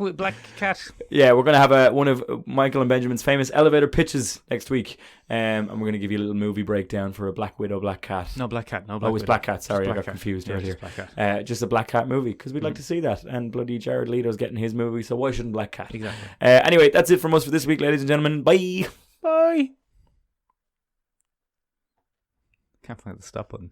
cat. Yeah, we're going to have one of Michael and Benjamin's famous elevator pitches next week. And we're going to give you a little movie breakdown for a Black Widow, Black Cat. No, Black Cat. No, Black Widow. Black Cat. Sorry, Black I got Cat. confused Yeah, earlier. Black Cat. Just a Black Cat movie, because we'd like to see that. And bloody Jared Leto's getting his movie, so why shouldn't Black Cat? Exactly. Anyway, that's it from us for this week, ladies and gentlemen. Bye. Bye. Can't find the stop button.